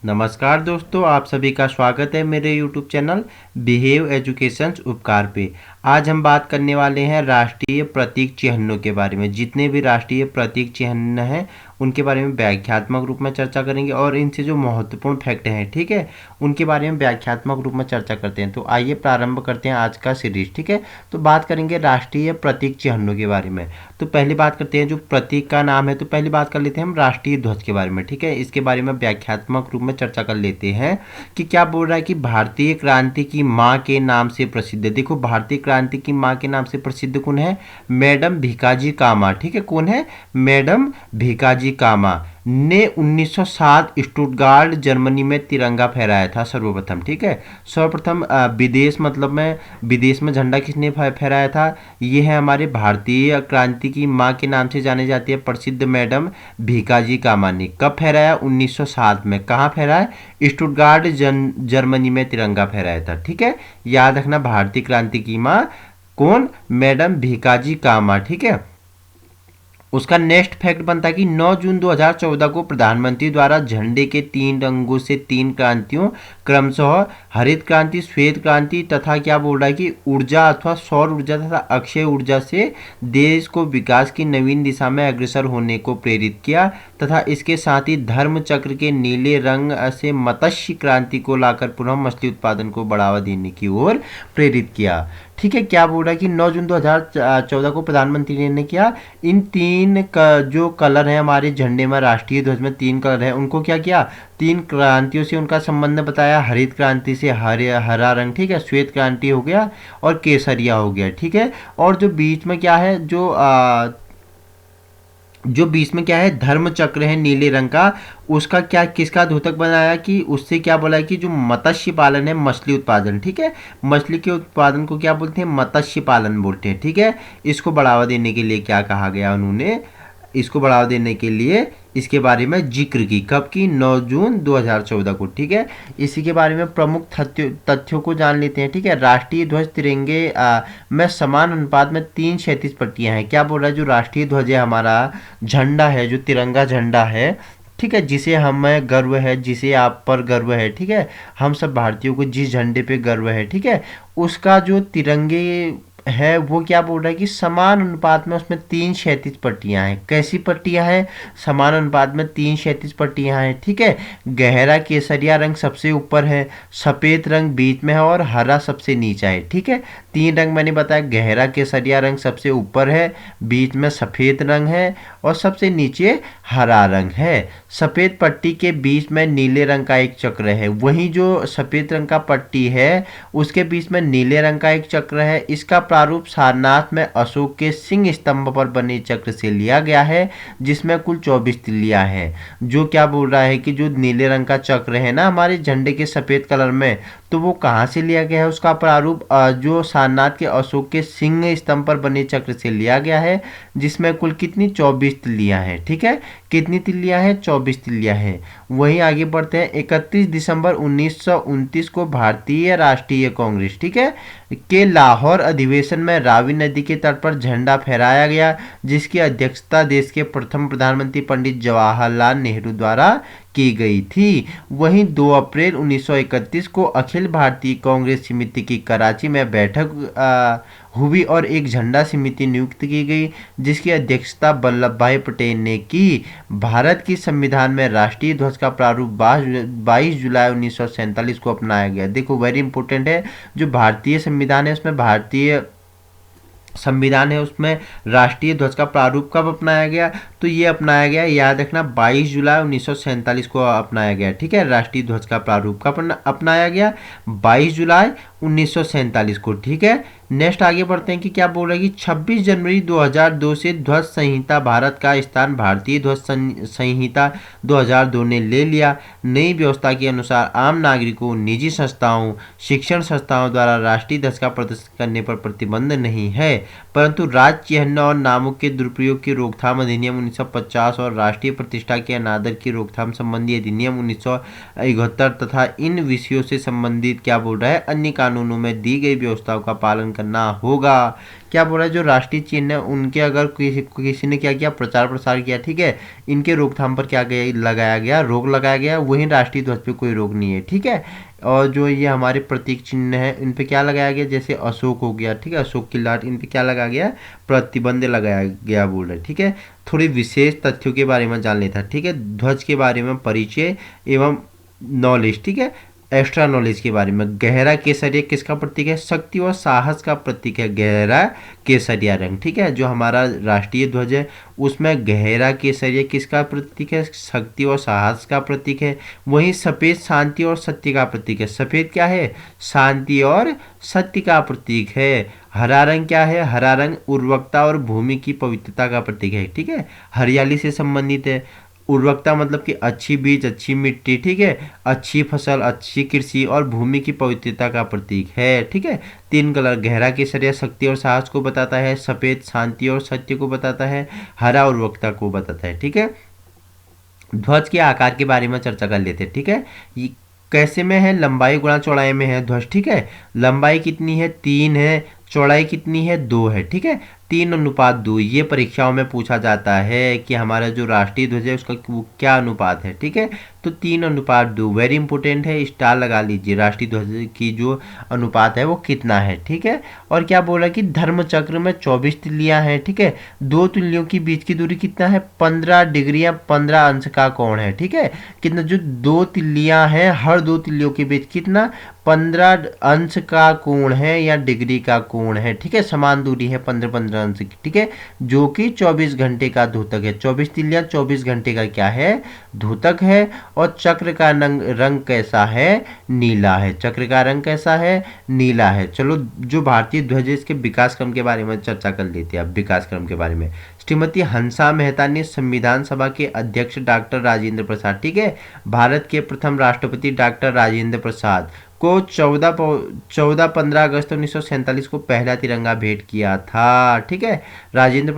नमस्कार दोस्तों, आप सभी का स्वागत है मेरे YouTube चैनल बिहेव एजुकेशन उपकार पे। आज हम बात करने वाले हैं राष्ट्रीय प्रतीक चिन्हों के बारे में। जितने भी राष्ट्रीय प्रतीक चिन्ह हैं उनके बारे में व्याख्यात्मक रूप में चर्चा करेंगे और इनसे जो महत्वपूर्ण फैक्ट हैं, ठीक है, उनके बारे में व्याख्यात्मक रूप में चर्चा करते हैं। तो आइए प्रारंभ करते हैं आज का सीरीज, ठीक है। तो बात करेंगे राष्ट्रीय प्रतीक चिन्हों के बारे में। तो पहली बात करते हैं जो प्रतीक का नाम है। तो पहली बात कर लेते हैं हम राष्ट्रीय ध्वज के बारे में, ठीक है। इसके बारे में व्याख्यात्मक रूप में चर्चा कर लेते हैं कि क्या बोल रहा है कि भारतीय क्रांति की माँ के नाम से प्रसिद्ध है। देखो, भारतीय क्रांति की माँ के नाम से प्रसिद्ध कौन है? मैडम भीकाजी कामा, ठीक है। कौन है? मैडम भीकाजी कामा ने 1907 स्टुटगार्ट जर्मनी में तिरंगा फहराया था सर्वप्रथम, ठीक है। सर्वप्रथम विदेश में विदेश में झंडा किसने फहराया था? ये है हमारे भारतीय क्रांति की माँ के नाम से जाने जाती है प्रसिद्ध मैडम भीकाजी कामा ने। कब फहराया? 1907 में। कहाँ फहराया? स्टुटगार्ट जर्मनी में तिरंगा फहराया था, ठीक है। याद रखना, भारतीय क्रांति की माँ कौन? मैडम भीकाजी कामा, ठीक है। उसका नेक्स्ट फैक्ट बनता है कि 9 जून 2014 को प्रधानमंत्री द्वारा झंडे के 3 रंगों से 3 क्रांतियों क्रमशः हरित क्रांति, श्वेत क्रांति तथा क्या बोल रहा है कि ऊर्जा अथवा सौर ऊर्जा तथा अक्षय ऊर्जा से देश को विकास की नवीन दिशा में अग्रसर होने को प्रेरित किया तथा इसके साथ ही धर्म चक्र के नीले रंग से मत्स्य क्रांति को लाकर पुनः मछली उत्पादन को बढ़ावा देने की ओर प्रेरित किया, ठीक है। क्या बोल रहा है कि 9 जून 2014 को प्रधानमंत्री ने किया, इन 3 जो कलर हैं हमारे झंडे में, राष्ट्रीय ध्वज में 3 कलर हैं, उनको क्या किया? 3 क्रांतियों से उनका संबंध बताया। हरित क्रांति से हरा रंग, ठीक है, श्वेत क्रांति हो गया और केसरिया हो गया, ठीक है। और जो बीच में क्या है, जो बीच में क्या है, धर्म चक्र है नीले रंग का, उसका क्या, किसका द्योतक बनाया कि उससे क्या बोला है कि जो मत्स्य पालन है, मछली उत्पादन, ठीक है, मछली के उत्पादन को क्या बोलते हैं? मत्स्य पालन बोलते हैं, ठीक है। इसको बढ़ावा देने के लिए क्या कहा गया उन्होंने? इसको बढ़ावा देने के लिए इसके बारे में जिक्र की। कब की? 9 जून 2014 को, ठीक है। इसी के बारे में प्रमुख तथ्यों को जान लेते हैं, ठीक है। राष्ट्रीय ध्वज तिरंगे में समान अनुपात में 3 क्षैतिज पट्टियां हैं। क्या बोल रहा है? जो राष्ट्रीय ध्वज है हमारा, झंडा है, जो तिरंगा झंडा है, ठीक है, जिसे हमें गर्व है, जिसे आप पर गर्व है, ठीक है, हम सब भारतीयों को जिस झंडे पे गर्व है, ठीक है, उसका जो तिरंगे है वो क्या बोल रहा है कि समान अनुपात में उसमें 3 क्षैतिज पट्टियां हैं। कैसी पट्टियां हैं? समान अनुपात में 3 क्षैतिज पट्टियां हैं, ठीक है। गहरा केसरिया रंग सबसे ऊपर है, सफ़ेद रंग बीच में है और हरा सबसे नीचा है, ठीक है। 3 रंग मैंने बताया, गहरा केसरिया रंग सबसे ऊपर है, बीच में सफ़ेद रंग है और सबसे नीचे हरा रंग है। सफ़ेद पट्टी के बीच में नीले रंग का एक चक्र है। वहीं जो सफ़ेद रंग का पट्टी है उसके बीच में नीले रंग का एक चक्र है। इसका प्रारूप सारनाथ में अशोक के सिंह स्तंभ पर बने चक्र से लिया गया है, जिसमें कुल 24 तिल्लियां हैं। जो क्या बोल रहा है कि जो नीले रंग का चक्र है ना हमारे झंडे के सफ़ेद कलर में, तो वो कहाँ से लिया गया है? उसका प्रारूप जो सारनाथ के अशोक के सिंह स्तंभ पर बने चक्र से लिया गया है, जिसमें कुल कितनी? 24 तिल्लियां हैं, ठीक है। कितनी तिल्लियां हैं? 24 तिल्लियां हैं। वहीं आगे बढ़ते हैं। 31 दिसंबर 1929 को भारतीय राष्ट्रीय कांग्रेस, ठीक है, के लाहौर अधिवेशन में रावी नदी के तट पर झंडा फहराया गया, जिसकी अध्यक्षता देश के प्रथम प्रधानमंत्री पंडित जवाहरलाल नेहरू द्वारा की गई थी। वहीं 2 अप्रैल 1931 को अखिल भारतीय कांग्रेस समिति की कराची में बैठक हुई और एक झंडा समिति नियुक्त की गई, जिसकी अध्यक्षता वल्लभ भाई पटेल ने की। भारत की संविधान में राष्ट्रीय ध्वज का प्रारूप 22 जुलाई 1947 को अपनाया गया। देखो, वेरी इंपॉर्टेंट है, जो भारतीय संविधान है उसमें राष्ट्रीय ध्वज का प्रारूप कब अपनाया गया? तो ये अपनाया गया, याद रखना, 22 जुलाई 1947 को अपनाया गया, ठीक है। राष्ट्रीय ध्वज का प्रारूप कब अपनाया गया? 22 जुलाई 1947 को, ठीक है। नेक्स्ट आगे बढ़ते हैं कि क्या बोल रहे हैं कि 26 जनवरी 2002 से ध्वज संहिता भारत का स्थान भारतीय ध्वज संहिता 2002 ने ले लिया। नई व्यवस्था के अनुसार आम नागरिकों, निजी संस्थाओं, शिक्षण संस्थाओं द्वारा राष्ट्रीय ध्वज का प्रदर्शन करने पर प्रतिबंध नहीं है, परंतु राज्य चिन्ह और नामों के दुरुपयोग की रोकथाम अधिनियम 1950 और राष्ट्रीय प्रतिष्ठा के अनादर की रोकथाम संबंधी अधिनियम 1971 तथा इन विषयों से संबंधित क्या बोल रहा है अन्य कानूनों में दी गई व्यवस्थाओं का पालन करना होगा। क्या बोल रहा है, जो राष्ट्रीय चिन्ह है उनके अगर किसी ने क्या किया, प्रचार प्रसार किया, ठीक है, इनके रोकथाम पर क्या गया, लगाया गया, रोक लगाया गया। वहीं राष्ट्रीय ध्वज पे कोई रोक नहीं है, ठीक है। और जो ये हमारे प्रतीक चिन्ह है इन पे क्या लगाया गया, जैसे अशोक हो गया, ठीक है, अशोक की लाट, इन पे क्या लगाया गया, प्रतिबंध लगाया गया बोल रहे, ठीक है। थोड़ी विशेष तथ्यों के बारे में जान लेता, ठीक है, ध्वज के बारे में परिचय एवं नॉलेज, ठीक है, एक्स्ट्रा नॉलेज के बारे में। गहरा केसरिया किसका प्रतीक है, शक्ति और साहस का प्रतीक है गहरा केसरिया रंग, ठीक है। जो हमारा राष्ट्रीय ध्वज है उसमें गहरा केसरिया किसका प्रतीक है, शक्ति और साहस का प्रतीक है। वहीं सफ़ेद शांति और सत्य का प्रतीक है। सफ़ेद क्या है, शांति और सत्य का प्रतीक है। हरा रंग क्या है, हरा रंग उर्वरकता और भूमि की पवित्रता का प्रतीक है, ठीक है, हरियाली से संबंधित है। उर्वरकता मतलब कि अच्छी बीज, अच्छी मिट्टी, ठीक है, अच्छी फसल, अच्छी कृषि और भूमि की पवित्रता का प्रतीक है, ठीक है। तीन कलर, गहरा केसरिया शक्ति और साहस को बताता है, सफ़ेद शांति और सत्य को बताता है, हरा उर्वरकता को बताता है, ठीक है। ध्वज के आकार के बारे में चर्चा कर लेते हैं, ठीक है। ये कैसे में है, लंबाई गुणा चौड़ाई में है ध्वज, ठीक है। लंबाई कितनी है, 3 है, चौड़ाई कितनी है, 2 है, ठीक है, 3:2। ये परीक्षाओं में पूछा जाता है कि हमारा जो राष्ट्रीय ध्वज है उसका क्या अनुपात है, ठीक है, तो 3:2 वेरी इंपॉर्टेंट है, स्टार लगा लीजिए। राष्ट्रीय ध्वज की जो अनुपात है वो कितना है, ठीक है। और क्या बोला कि धर्म चक्र में 24 तिल्लियां हैं, ठीक है, दो तिल्लियों के बीच की दूरी कितना है, 15 डिग्री या 15 अंश का कोण है, ठीक है। कितना, जो दो तिल्लियां हैं हर दो तिल्लियों के बीच कितना, 15 अंश का कोण है या डिग्री का कोण है, ठीक है, समान दूरी है 15-15 अंश की, ठीक है, जो कि 24 घंटे का द्योतक है। 24 तिल्लियां 24 घंटे का क्या है, द्योतक है। और चक्र का रंग कैसा है, नीला है। चक्र का रंग कैसा है, नीला है। चलो जो भारतीय ध्वज है इसके विकास क्रम के बारे में चर्चा कर लेते हैं अब। विकास क्रम के बारे में श्रीमती हंसा मेहता ने संविधान सभा के अध्यक्ष डॉक्टर राजेंद्र प्रसाद, ठीक है, भारत के प्रथम राष्ट्रपति डॉक्टर राजेंद्र प्रसाद को 14-15 अगस्त 1947 को पहला तिरंगा भेंट किया था, ठीक है। राजेंद्र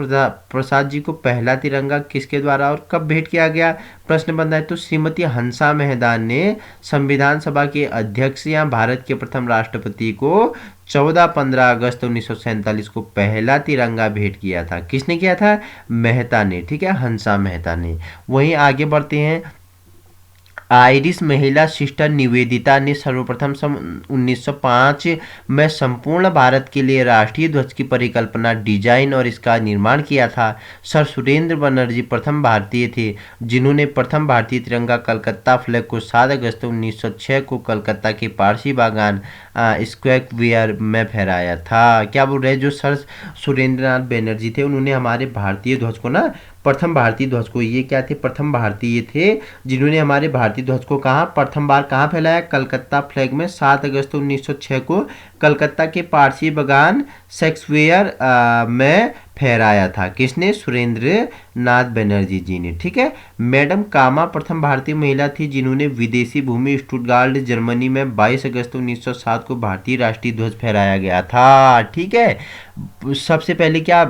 प्रसाद जी को पहला तिरंगा किसके द्वारा और कब भेंट किया गया, प्रश्न बनता है। तो श्रीमती हंसा मेहता ने संविधान सभा के अध्यक्ष या भारत के प्रथम राष्ट्रपति को 14-15 अगस्त 1947 को पहला तिरंगा भेंट किया था। किसने किया था, मेहता ने, ठीक है, हंसा मेहता ने। वहीं आगे बढ़ते हैं। आयरिश महिला सिस्टर निवेदिता ने सर्वप्रथम सन 1905 में संपूर्ण भारत के लिए राष्ट्रीय ध्वज की परिकल्पना, डिजाइन और इसका निर्माण किया था। सर सुरेंद्र बनर्जी प्रथम भारतीय थे जिन्होंने प्रथम भारतीय तिरंगा कलकत्ता फ्लैग को 7 अगस्त 1906 को कलकत्ता के पारसी बागान स्क्वायर में फहराया था। क्या बोल रहे हैं, जो सर सुरेंद्रनाथ बनर्जी थे उन्होंने हमारे भारतीय ध्वज को ना, प्रथम भारतीय ध्वज को, ये क्या थे, प्रथम भारतीय थे जिन्होंने हमारे भारतीय ध्वज को कहाँ, प्रथम बार कहाँ फैलाया, कलकत्ता फ्लैग में 7 अगस्त 1906 को कलकत्ता के पारसी बागान शेक्सपियर में फहराया था। किसने, सुरेंद्र नाथ बनर्जी जी ने, ठीक है। मैडम कामा प्रथम भारतीय महिला थी जिन्होंने विदेशी भूमि स्टुटगार्ट जर्मनी में 22 अगस्त 1907 को भारतीय राष्ट्रीय ध्वज फहराया गया था, ठीक है। सबसे पहले क्या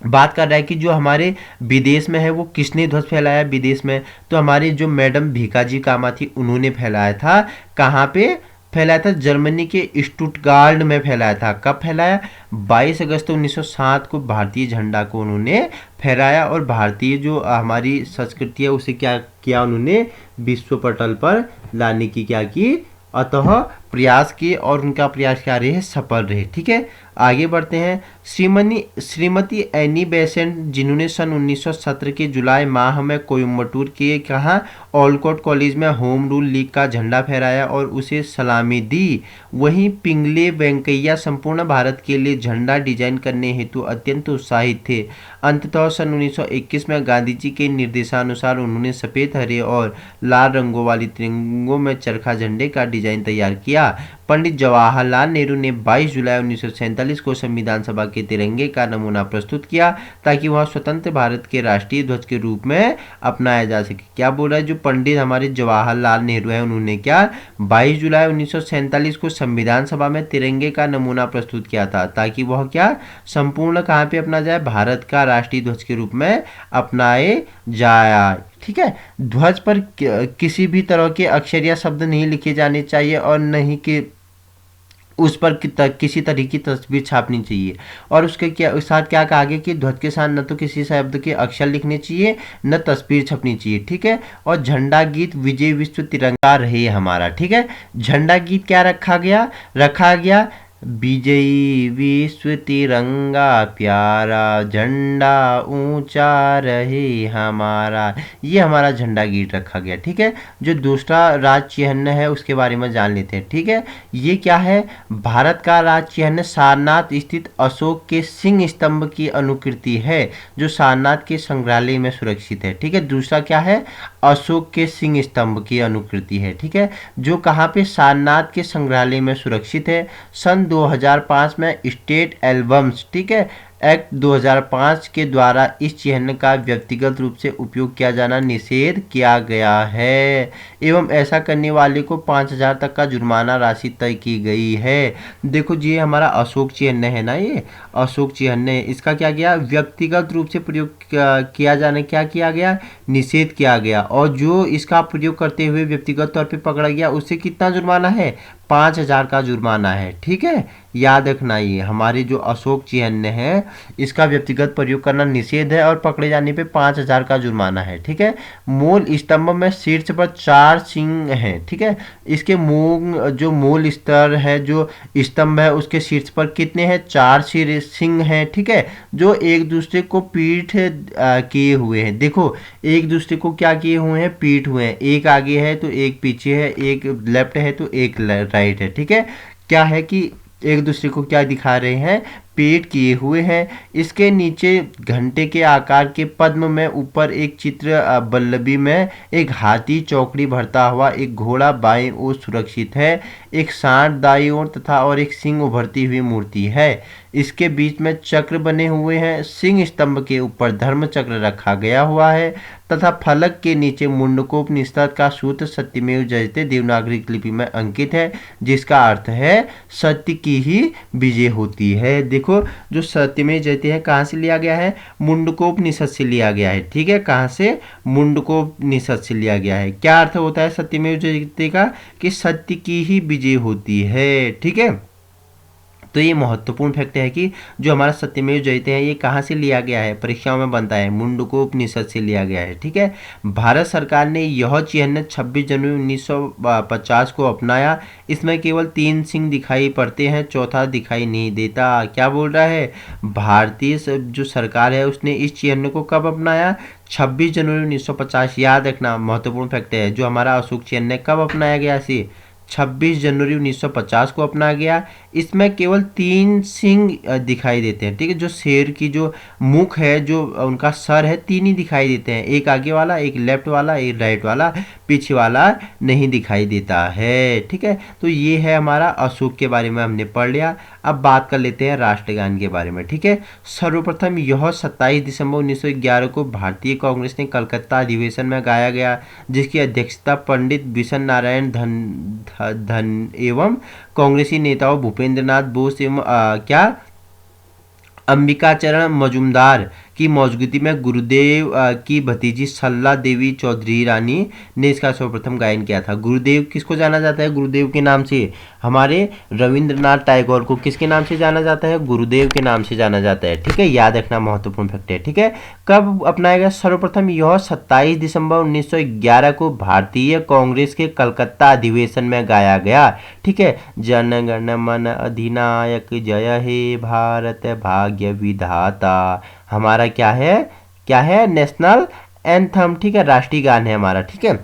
बात कर रहा है कि जो हमारे विदेश में है वो किसने ध्वज फैलाया विदेश में, तो हमारी जो मैडम भीकाजी कामा थी उन्होंने फैलाया था। कहाँ पे फैलाया था, जर्मनी के स्टुटगार्ट में फैलाया था। कब फैलाया, 22 अगस्त 1907 को भारतीय झंडा को उन्होंने फहराया और भारतीय जो हमारी संस्कृति है उसे क्या किया, उन्होंने विश्व पटल पर लाने की क्या की, अतः प्रयास किए और उनका प्रयास क्या रहे, सफल रहे, ठीक है। आगे बढ़ते हैं। श्रीमती एनी बेसेंट जिन्होंने सन 1917 के जुलाई माह में कोयम्बटूर के कहाँ, ऑलकोट कॉलेज में होम रूल लीग का झंडा फहराया और उसे सलामी दी। वहीं पिंगले वेंकैया संपूर्ण भारत के लिए झंडा डिजाइन करने हेतु अत्यंत उत्साहित थे। अंततः सन 1921 में गांधी जी के निर्देशानुसार उन्होंने सफ़ेद, हरे और लाल रंगों वाली तिरंगों में चरखा झंडे का डिजाइन तैयार किया। पंडित जवाहरलाल नेहरू ने 22 जुलाई 1947 को संविधान सभा के तिरंगे का नमूना प्रस्तुत किया ताकि वह स्वतंत्र भारत के राष्ट्रीय ध्वज के रूप में अपनाया जा सके। क्या बोल रहा है, जो पंडित हमारे जवाहरलाल नेहरू है उन्होंने क्या 22 जुलाई 1947 को संविधान सभा में तिरंगे का नमूना प्रस्तुत किया था ताकि वह क्या संपूर्ण कहाँ पे अपना जाए, भारत का राष्ट्रीय ध्वज के रूप में अपनाए जाए, ठीक है। ध्वज पर किसी भी तरह के अक्षर या शब्द नहीं लिखे जाने चाहिए और नहीं कि उस पर किसी तरह की तस्वीर छापनी चाहिए। और उसके साथ क्या कहा गया कि ध्वज के साथ न तो किसी शब्द के अक्षर लिखने चाहिए, न तस्वीर छपनी चाहिए, ठीक है। और झंडा गीत विजय विश्व तिरंगा रहे हमारा, ठीक है। झंडा गीत क्या रखा गया विजयी विश्व तिरंगा प्यारा झंडा ऊंचा रहे हमारा, ये हमारा झंडा गीत रखा गया, ठीक है। जो दूसरा राज चिन्ह है उसके बारे में जान लेते हैं, ठीक है। ये क्या है, भारत का राज चिन्ह सारनाथ स्थित अशोक के सिंह स्तंभ की अनुकृति है, जो सारनाथ के संग्रहालय में सुरक्षित है, ठीक है। दूसरा क्या है, अशोक के सिंह स्तंभ की अनुकृति है, ठीक है, जो कहाँ पे, सारनाथ के संग्रहालय में सुरक्षित है। सन 2005 में स्टेट एल्बम्स, ठीक है, एक्ट 2005 के द्वारा इस चिन्ह का व्यक्तिगत रूप से उपयोग किया जाना निषेध किया गया है एवं ऐसा करने वाले को 5,000 तक का जुर्माना राशि तय की गई है। देखो जी, हमारा अशोक चिन्ह है ना, ये अशोक चिन्ह है, इसका क्या किया, व्यक्तिगत रूप से प्रयोग किया जाने क्या किया गया, निषेध किया गया। और जो इसका प्रयोग करते हुए व्यक्तिगत तौर पे पकड़ा गया उससे कितना जुर्माना है, 5,000 का जुर्माना है, ठीक है। याद रखना, ये हमारी जो अशोक चिन्ह है इसका व्यक्तिगत प्रयोग करना निषेध है और पकड़े जाने पे 5,000 का जुर्माना है, ठीक है। मूल स्तंभ में शीर्ष पर 4 सिंह हैं, ठीक है। इसके जो मूल स्तर है, जो स्तंभ है उसके शीर्ष पर कितने हैं, 4 सिंह हैं, ठीक है, जो एक दूसरे को पीठ किए हुए हैं। देखो, एक दूसरे को क्या किए हुए हैं, पीठ हुए हैं, एक आगे है तो एक पीछे है, एक लेफ्ट है तो एक राइट है, ठीक है। क्या है कि एक दूसरे को क्या दिखा रहे हैं, पेट किए हुए हैं। इसके नीचे घंटे के आकार के पद्म में ऊपर एक चित्र बल्लभी में एक हाथी चौकड़ी भरता हुआ, एक घोड़ा बाईं ओर सुरक्षित है, एक सांड दाईं ओर तथा और एक सिंह उभरती हुई मूर्ति है। इसके बीच में चक्र बने हुए हैं। सिंह स्तंभ के ऊपर धर्म चक्र रखा गया हुआ है तथा फलक के नीचे मुंडकोपनिषद का सूत्र सत्यमेव जयते देवनागरी लिपि में अंकित है, जिसका अर्थ है सत्य की ही विजय होती है। देखो, जो सत्यमेव जयते है कहाँ से लिया गया है, मुंडकोपनिषद से लिया गया है, ठीक है। कहाँ से, मुंडकोपनिषद से लिया गया है। क्या अर्थ होता है सत्यमेव जयते का, कि सत्य की ही विजय होती है, ठीक है। तो ये महत्वपूर्ण फैक्ट है कि जो हमारा सत्यमेव जयते है ये कहाँ से लिया गया है, परीक्षाओं में बनता है, मुंडकोपनिषद से लिया गया है, ठीक है। भारत सरकार ने यह चिन्ह 26 जनवरी 1950 को अपनाया। इसमें केवल 3 सिंह दिखाई पड़ते हैं, चौथा दिखाई नहीं देता। क्या बोल रहा है, भारतीय जो सरकार है उसने इस चिन्ह को कब अपनाया, 26 जनवरी 1950। याद रखना, महत्वपूर्ण फैक्ट है। जो हमारा अशोक चिन्ह कब अपनाया गया, इसे 26 जनवरी 1950 को अपनाया गया। इसमें केवल 3 सिंह दिखाई देते हैं, ठीक है। जो शेर की जो मुख है, जो उनका सर है, 3 ही दिखाई देते हैं, एक आगे वाला, एक लेफ्ट वाला, एक राइट वाला, पीछे वाला नहीं दिखाई देता है, ठीक है। तो ये है हमारा अशोक के बारे में हमने पढ़ लिया। अब बात कर लेते हैं राष्ट्रगान के बारे में, ठीक है। सर्वप्रथम यह 27 दिसंबर 1911 को भारतीय कांग्रेस ने कलकत्ता अधिवेशन में गाया गया, जिसकी अध्यक्षता पंडित बिशन नारायण धन एवं कांग्रेसी नेताओं भूपेंद्र नाथ बोस एवं अंबिकाचरण मजूमदार की मौजूदगी में गुरुदेव की भतीजी सल्ला देवी चौधरी रानी ने इसका सर्वप्रथम गायन किया था। गुरुदेव किसको जाना जाता है, गुरुदेव के नाम से, हमारे रविंद्रनाथ टैगोर को किसके नाम से जाना जाता है, गुरुदेव के नाम से जाना जाता है, ठीक है। याद रखना, महत्वपूर्ण फैक्ट है, ठीक है। कब अपनाया गया, सर्वप्रथम यह 27 दिसंबर 1911 को भारतीय कांग्रेस के कलकत्ता अधिवेशन में गाया गया, ठीक है। जन गण मन अधिनायक जय हे भारत भाग्य विधाता, हमारा क्या है नेशनल एंथम, ठीक है, राष्ट्रीय गान है हमारा, ठीक है।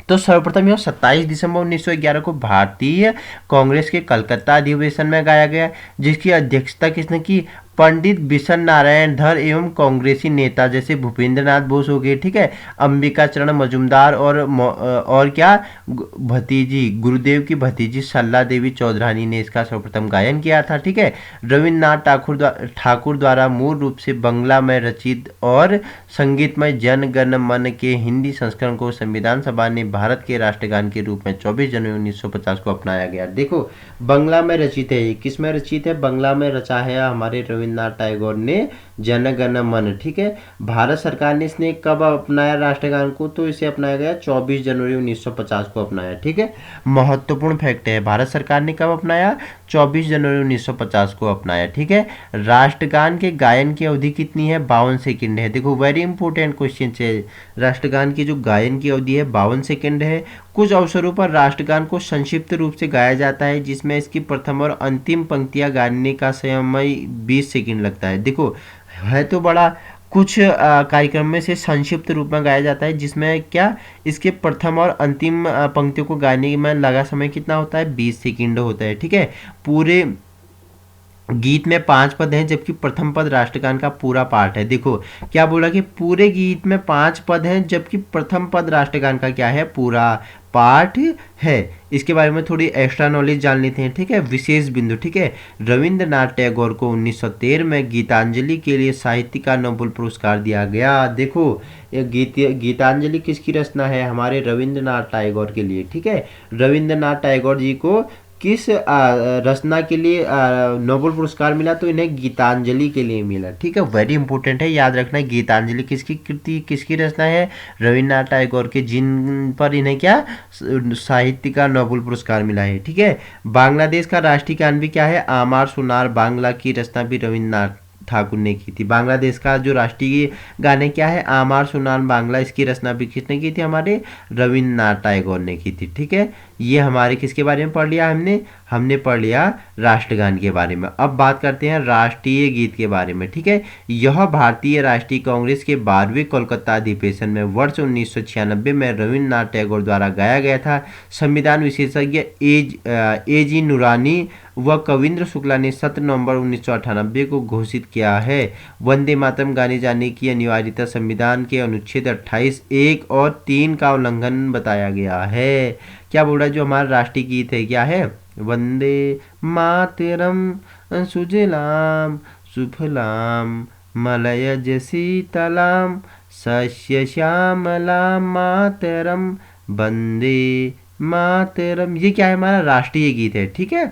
तो सर्वप्रथम यह 27 दिसंबर 1911 को भारतीय कांग्रेस के कलकत्ता अधिवेशन में गाया गया, जिसकी अध्यक्षता किसने की, पंडित बिशन नारायण धर एवं कांग्रेसी नेता जैसे भूपेंद्र नाथ बोस हो गए, ठीक है, अंबिकाचरण मजूमदार और क्या, भतीजी, गुरुदेव की भतीजी सल्ला देवी चौधरानी ने इसका सर्वप्रथम गायन किया था, ठीक है। रविन्द्रनाथ ठाकुर द्वारा मूल रूप से बंगला में रचित और संगीतमय जन गण मन के हिंदी संस्करण को संविधान सभा ने भारत के राष्ट्रगान के रूप में 24 जनवरी 1950 को अपनाया गया। देखो, बंगला में रचित है, किस में रचित है, बंगला में रचा है हमारे रविन्द्रनाथ टैगोर ने जन गण मन, ठीक है। भारत सरकार ने इसने कब अपनाया राष्ट्रगान को, तो इसे अपनाया गया 24 जनवरी 1950 को अपनाया, ठीक है। महत्वपूर्ण फैक्ट है, भारत सरकार ने कब अपनाया, 24 जनवरी 1950 को अपनाया, ठीक है। राष्ट्रगान के गायन की अवधि कितनी है, 52 सेकंड है। देखो वेरी इंपॉर्टेंट क्वेश्चन है, राष्ट्रगान की जो गायन की अवधि है 52 सेकंड है। कुछ अवसरों पर राष्ट्रगान को संक्षिप्त रूप से गाया जाता है, जिसमें इसकी प्रथम और अंतिम पंक्तियां गाने का समय 20 सेकंड लगता है। देखो है तो बड़ा, कुछ कार्यक्रम में से संक्षिप्त रूप में गाया जाता है, जिसमें क्या इसके प्रथम और अंतिम पंक्तियों को गाने में लगा समय कितना होता है, 20 सेकंड होता है, ठीक है। पूरे गीत में 5 पद हैं, जबकि प्रथम पद राष्ट्रगान का पूरा पार्ट है। देखो क्या बोला कि पूरे गीत में 5 पद हैं, जबकि प्रथम पद राष्ट्रगान का क्या है, पूरा पार्ट है। इसके बारे में थोड़ी एक्स्ट्रा नॉलेज जान लेते हैं, ठीक है। विशेष बिंदु, ठीक है। रविंद्रनाथ टैगोर को 1913 में गीतांजलि के लिए साहित्य का नोबेल पुरस्कार दिया गया। देखो ये गीतांजलि किसकी रचना है, हमारे रविंद्रनाथ टैगोर के लिए, ठीक है। रविंद्रनाथ टैगोर जी को किस रचना के लिए नोबेल पुरस्कार मिला, तो इन्हें गीतांजलि के लिए मिला, ठीक है। वेरी इंपॉर्टेंट है, याद रखना। गीतांजलि किसकी कृति, किसकी रचना है, रविन्द्रनाथ टैगोर के, जिन पर इन्हें क्या साहित्य का नोबेल पुरस्कार मिला है, ठीक है। बांग्लादेश का राष्ट्रीय गान भी क्या है, आमार सुनार बांग्ला की रचना भी रविन्द्रनाथ ठाकुर ने की थी। बांग्लादेश का जो राष्ट्रीय गाने क्या है, आमार सुनार बांग्ला, इसकी रचना भी किसने की थी, हमारे रविन्द्रनाथ टैगोर ने की थी, ठीक है। ये हमारे किसके बारे में पढ़ लिया हमने पढ़ लिया राष्ट्रगान के बारे में। अब बात करते हैं राष्ट्रीय गीत के बारे में, ठीक है। यह भारतीय राष्ट्रीय कांग्रेस के 12वें कोलकाता अधिवेशन में वर्ष 1996 में रविन्द्रनाथ टैगोर द्वारा गाया गया था। संविधान विशेषज्ञ ए जी नुरानी व कविंद्र शुक्ला ने 7 नवंबर 1998 को घोषित किया है। वंदे मातरम गाने जाने की अनिवार्यता संविधान के अनुच्छेद 28 1 और 3 का उल्लंघन बताया गया है। क्या बोल रहा है, जो हमारा राष्ट्रीय गीत है क्या है, वंदे मातरम सुजलाम सुफलाम मलयज शीतलाम सस्य श्यामलाम मातरम वंदे मातरम, ये क्या है, हमारा राष्ट्रीय गीत है, ठीक है।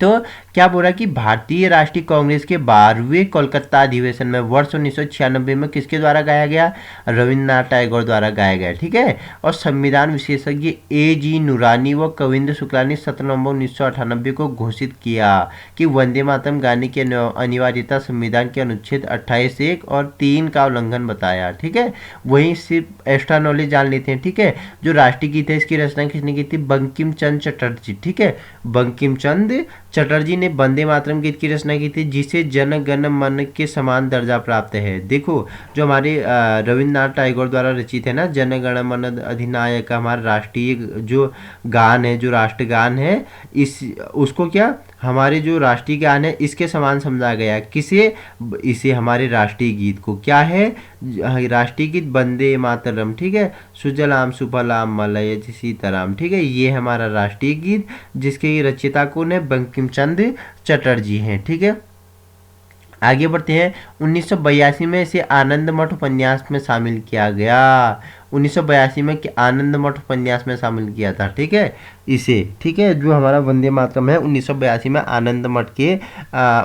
तो क्या बोला कि भारतीय राष्ट्रीय कांग्रेस के 12वें कोलकाता अधिवेशन में वर्ष 1996 में किसके द्वारा गाया गया, रविन्द्रनाथ टैगोर द्वारा गाया गया, ठीक है। और संविधान विशेषज्ञ ए जी नुरानी व कविंद्र शुक्ला ने 7 नवंबर 1998 को घोषित किया कि वंदे मातरम गाने की अनिवार्यता संविधान के अनुच्छेद 28 1 और 3 का उल्लंघन बताया, ठीक है। वहीं सिर्फ एक्स्ट्रा नॉलेज जान लेते हैं, ठीक है। जो राष्ट्रीय गीत है इसकी रचना किसने की थी, बंकिम चंद्र चटर्जी, ठीक है। बंकिम चंद्र चटर्जी ने वंदे मातरम गीत की रचना की थी, जिसे जन गण मन के समान दर्जा प्राप्त है। देखो जो हमारे रविन्द्रनाथ टैगोर द्वारा रचित है ना, जन गण मन अधिनायक, हमारा राष्ट्रीय जो गान है, जो राष्ट्रगान है, इस उसको क्या हमारे जो राष्ट्रीय गान है इसके समान समझा गया। किसे, इसे हमारे राष्ट्रीय गीत को क्या है, राष्ट्रीय गीत वंदे मातरम, ठीक है। सुजलाम सुफलाम मलयज शीतलाम, ठीक है। ये हमारा राष्ट्रीय गीत, जिसके रचयिता कौन है, बंकिम चंद्र चटर्जी हैं, ठीक है। आगे बढ़ते हैं। 1982 में इसे आनंद मठ उपन्यास में शामिल किया गया। 1982 में आनंद मठ उपन्यास में शामिल किया था, ठीक है इसे, ठीक है। जो हमारा वंदे मातरम है 1982 में आनंद मठ के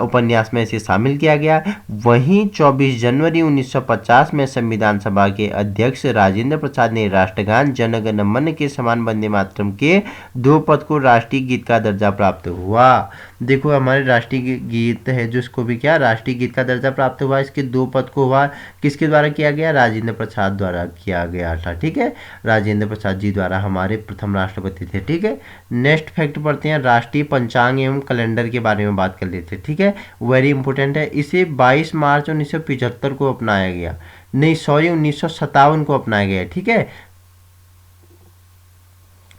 उपन्यास में इसे शामिल किया गया। वहीं 24 जनवरी 1950 में संविधान सभा के अध्यक्ष राजेंद्र प्रसाद ने राष्ट्रगान जन गण मन के समान वंदे मातरम के 2 पद को राष्ट्रीय गीत का दर्जा प्राप्त हुआ। देखो हमारे राष्ट्रीय गीत है जो इसको भी क्या राष्ट्रीय गीत का दर्जा प्राप्त हुआ, इसके 2 पद को हुआ, किसके द्वारा किया गया, राजेंद्र प्रसाद द्वारा किया गया था, ठीक है। राजेंद्र प्रसाद जी द्वारा हमारे प्रथम राष्ट्रपति थे, ठीक है। नेक्स्ट फैक्ट पढ़ते हैं, राष्ट्रीय पंचांग एवं कैलेंडर के बारे में बात कर लेते हैं, ठीक है। वेरी इंपॉर्टेंट है। इसे 22 मार्च 1975 को अपनाया गया, नहीं सॉरी 1957 को अपनाया गया, ठीक है।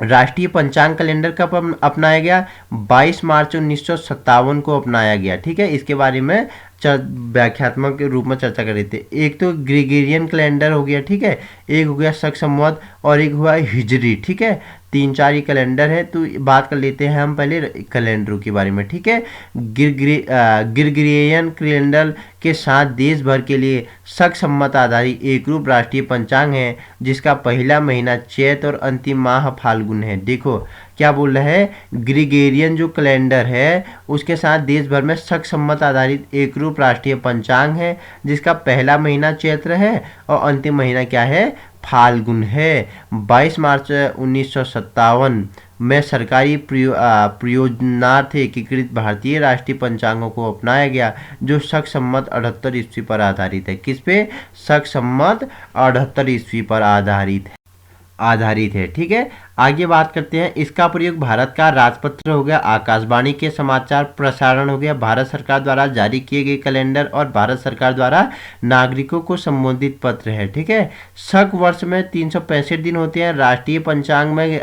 राष्ट्रीय पंचांग कैलेंडर कब अपनाया गया, 22 मार्च 1957 को अपनाया गया, ठीक है। इसके बारे में व्याख्यात्मक रूप में चर्चा कर रहे थे। एक तो ग्रेगोरियन कैलेंडर हो गया, ठीक है, एक हो गया शक संवत और एक हुआ हिजरी, ठीक है। तीन चार ये कैलेंडर है। तो बात कर लेते हैं हम पहले कैलेंडरों के बारे में, ठीक है। ग्रिगोरियन कैलेंडर के साथ देश भर के लिए शक सम्मत आधारित एकरूप राष्ट्रीय पंचांग है, जिसका पहला महीना चैत और अंतिम माह फाल्गुन है। देखो क्या बोल रहा है, ग्रिगोरियन जो कैलेंडर है उसके साथ देश भर में शक सम्मत आधारित एकरूप राष्ट्रीय पंचांग है, जिसका पहला महीना चैत्र है और अंतिम महीना क्या है, फाल्गुन है। 22 मार्च 1957 में सरकारी प्रयोजनार्थ एकीकृत भारतीय राष्ट्रीय पंचांगों को अपनाया गया, जो शक सम्मत 78 ईस्वी पर आधारित है। किस पे, शक सम्मत 78 ईस्वी पर आधारित है, ठीक है। आगे बात करते हैं, इसका प्रयोग भारत का राजपत्र हो गया, आकाशवाणी के समाचार प्रसारण हो गया, भारत सरकार द्वारा जारी किए गए कैलेंडर और भारत सरकार द्वारा नागरिकों को संबोधित पत्र है, ठीक है। शक वर्ष में 365 दिन होते हैं। राष्ट्रीय पंचांग में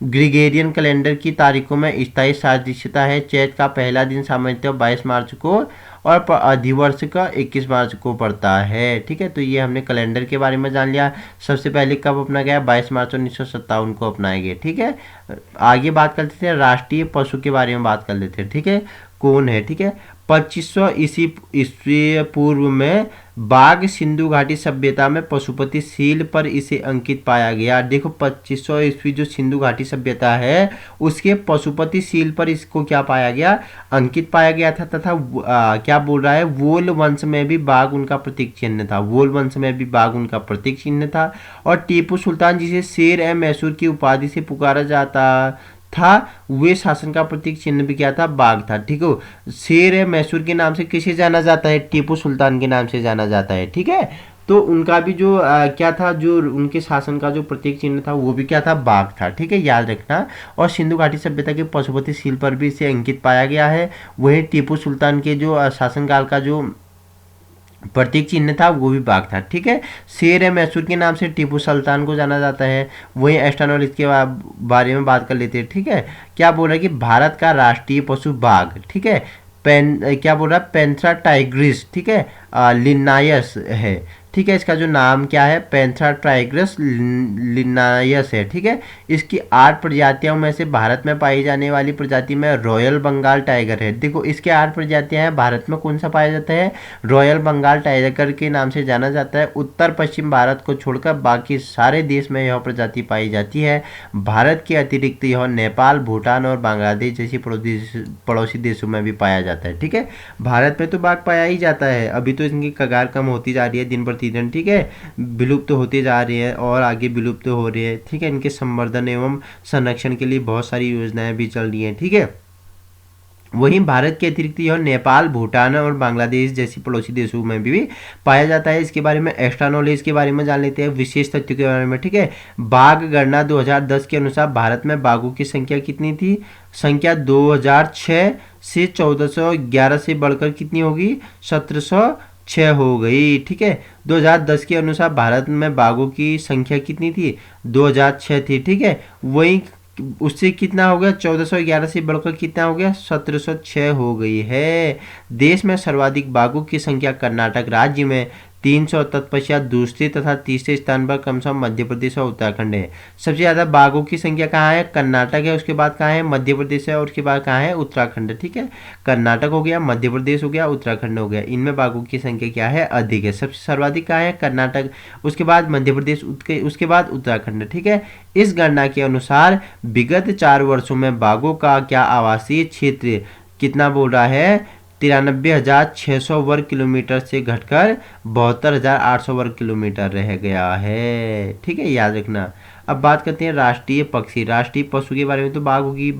ग्रिगोरियन कैलेंडर की तारीखों में स्थायी सादृश्यता है। चैत का पहला दिन सामान्यतः 22 मार्च को और अधिवर्ष का 21 मार्च को पड़ता है, ठीक है। तो ये हमने कैलेंडर के बारे में जान लिया। सबसे पहले कब अपना गया, 22 मार्च 1957 को अपनाया गया, ठीक है। आगे बात करते थे, राष्ट्रीय पशु के बारे में बात कर लेते हैं, ठीक है। कौन है, ठीक है। 2500 ईस्वी पूर्व में बाघ सिंधु घाटी सभ्यता में पशुपति सील पर इसे अंकित पाया गया। देखो 2500 ईस्वी जो सिंधु घाटी सभ्यता है उसके पशुपति सील पर इसको क्या पाया गया, अंकित पाया गया था। तथा क्या बोल रहा है, वोल वंश में भी बाघ उनका प्रतीक चिन्ह था। वोल वंश में भी बाघ उनका प्रतीक चिन्ह था। और टीपू सुल्तान, जिसे शेर ए मैसूर की उपाधि से पुकारा जाता था, वे शासन का प्रतीक चिन्ह भी क्या था, बाघ था, ठीक है। शेर ए मैसूर के नाम से किसे जाना जाता है, टीपू सुल्तान के नाम से जाना जाता है, ठीक है। तो उनका भी जो क्या था, जो उनके शासन का जो प्रतीक चिन्ह था वो भी क्या था, बाघ था, ठीक है, याद रखना। और सिंधु घाटी सभ्यता के पशुपति सील पर भी इसे अंकित पाया गया है। वही टीपू सुल्तान के जो शासनकाल का जो प्रतीक चिन्ह था वो भी बाघ था, ठीक है। शेर ए मैसूर के नाम से टीपू सुल्तान को जाना जाता है। वही एस्टानोल इसके बारे में बात कर लेते हैं, ठीक है। क्या बोल रहा है कि भारत का राष्ट्रीय पशु बाघ, ठीक है। क्या बोल रहा है, पैंथरा टाइग्रिस, ठीक है, लिनायस है, ठीक है। इसका जो नाम क्या है, पैंथरा टाइग्रिस लिनायस है, ठीक है। इसकी 8 प्रजातियों में से भारत में पाई जाने वाली प्रजाति में रॉयल बंगाल टाइगर है। देखो इसके 8 प्रजातियां हैं, भारत में कौन सा पाया जाता है, रॉयल बंगाल टाइगर के नाम से जाना जाता है। उत्तर पश्चिम भारत को छोड़कर बाकी सारे देश में यह प्रजाति पाई जाती है। भारत के अतिरिक्त यह नेपाल, भूटान और बांग्लादेश जैसी पड़ोसी देशों में भी पाया जाता है, ठीक है। भारत में तो बाघ पाया ही जाता है, अभी तो इनकी कगार कम होती जा रही है दिन प्रतिदिन, ठीक है, विलुप्त होते जा रही है और आगे विलुप्त हो रही है, ठीक है। इनके संवर्धन एवं संरक्षण के लिए बहुत सारी योजनाएं भी चल रही हैं, ठीक है। वहीं भारत के अतिरिक्त यह नेपाल, भूटान और बांग्लादेश जैसी पड़ोसी देशों में भी पाया जाता है। इसके बारे में एक्स्ट्रा नॉलेज के बारे में जान लेते हैं, विशेष तथ्यों के बारे में, ठीक है। बाघ गणना 2010 के अनुसार भारत में बाघों की संख्या कितनी थी, संख्या 2006 से 1411 से बढ़कर कितनी होगी, 1706 हो गई, ठीक है। 2010 के अनुसार भारत में बाघों की संख्या कितनी थी, 2006 थी, ठीक है। वहीं उससे कितना हो गया, 1411 से बढ़कर कितना हो गया, 1706 हो गई है। देश में सर्वाधिक बाघों की संख्या कर्नाटक राज्य में 300, तत्पश्चात दूसरे तथा तीसरे स्थान पर क्रमशः मध्य प्रदेश और उत्तराखंड है। सबसे ज़्यादा बाघों की संख्या कहाँ है, कर्नाटक है, उसके बाद कहाँ है, मध्य प्रदेश है, और उसके बाद कहाँ है, उत्तराखंड है, ठीक है। कर्नाटक हो गया, मध्य प्रदेश हो गया, उत्तराखंड हो गया, इनमें बाघों की संख्या क्या है, अधिक है। सबसे सर्वाधिक कहाँ है, कर्नाटक, उसके बाद मध्य प्रदेश, उसके बाद उत्तराखंड, ठीक है। इस गणना के अनुसार विगत 4 वर्षों में बाघों का क्या आवासीय क्षेत्र कितना बोल रहा है, 93,600 वर्ग किलोमीटर से घटकर 72,800 वर्ग किलोमीटर रह गया है, ठीक है, याद रखना। अब बात करते हैं राष्ट्रीय पक्षी, राष्ट्रीय पशु के बारे में तो बाघ होगी,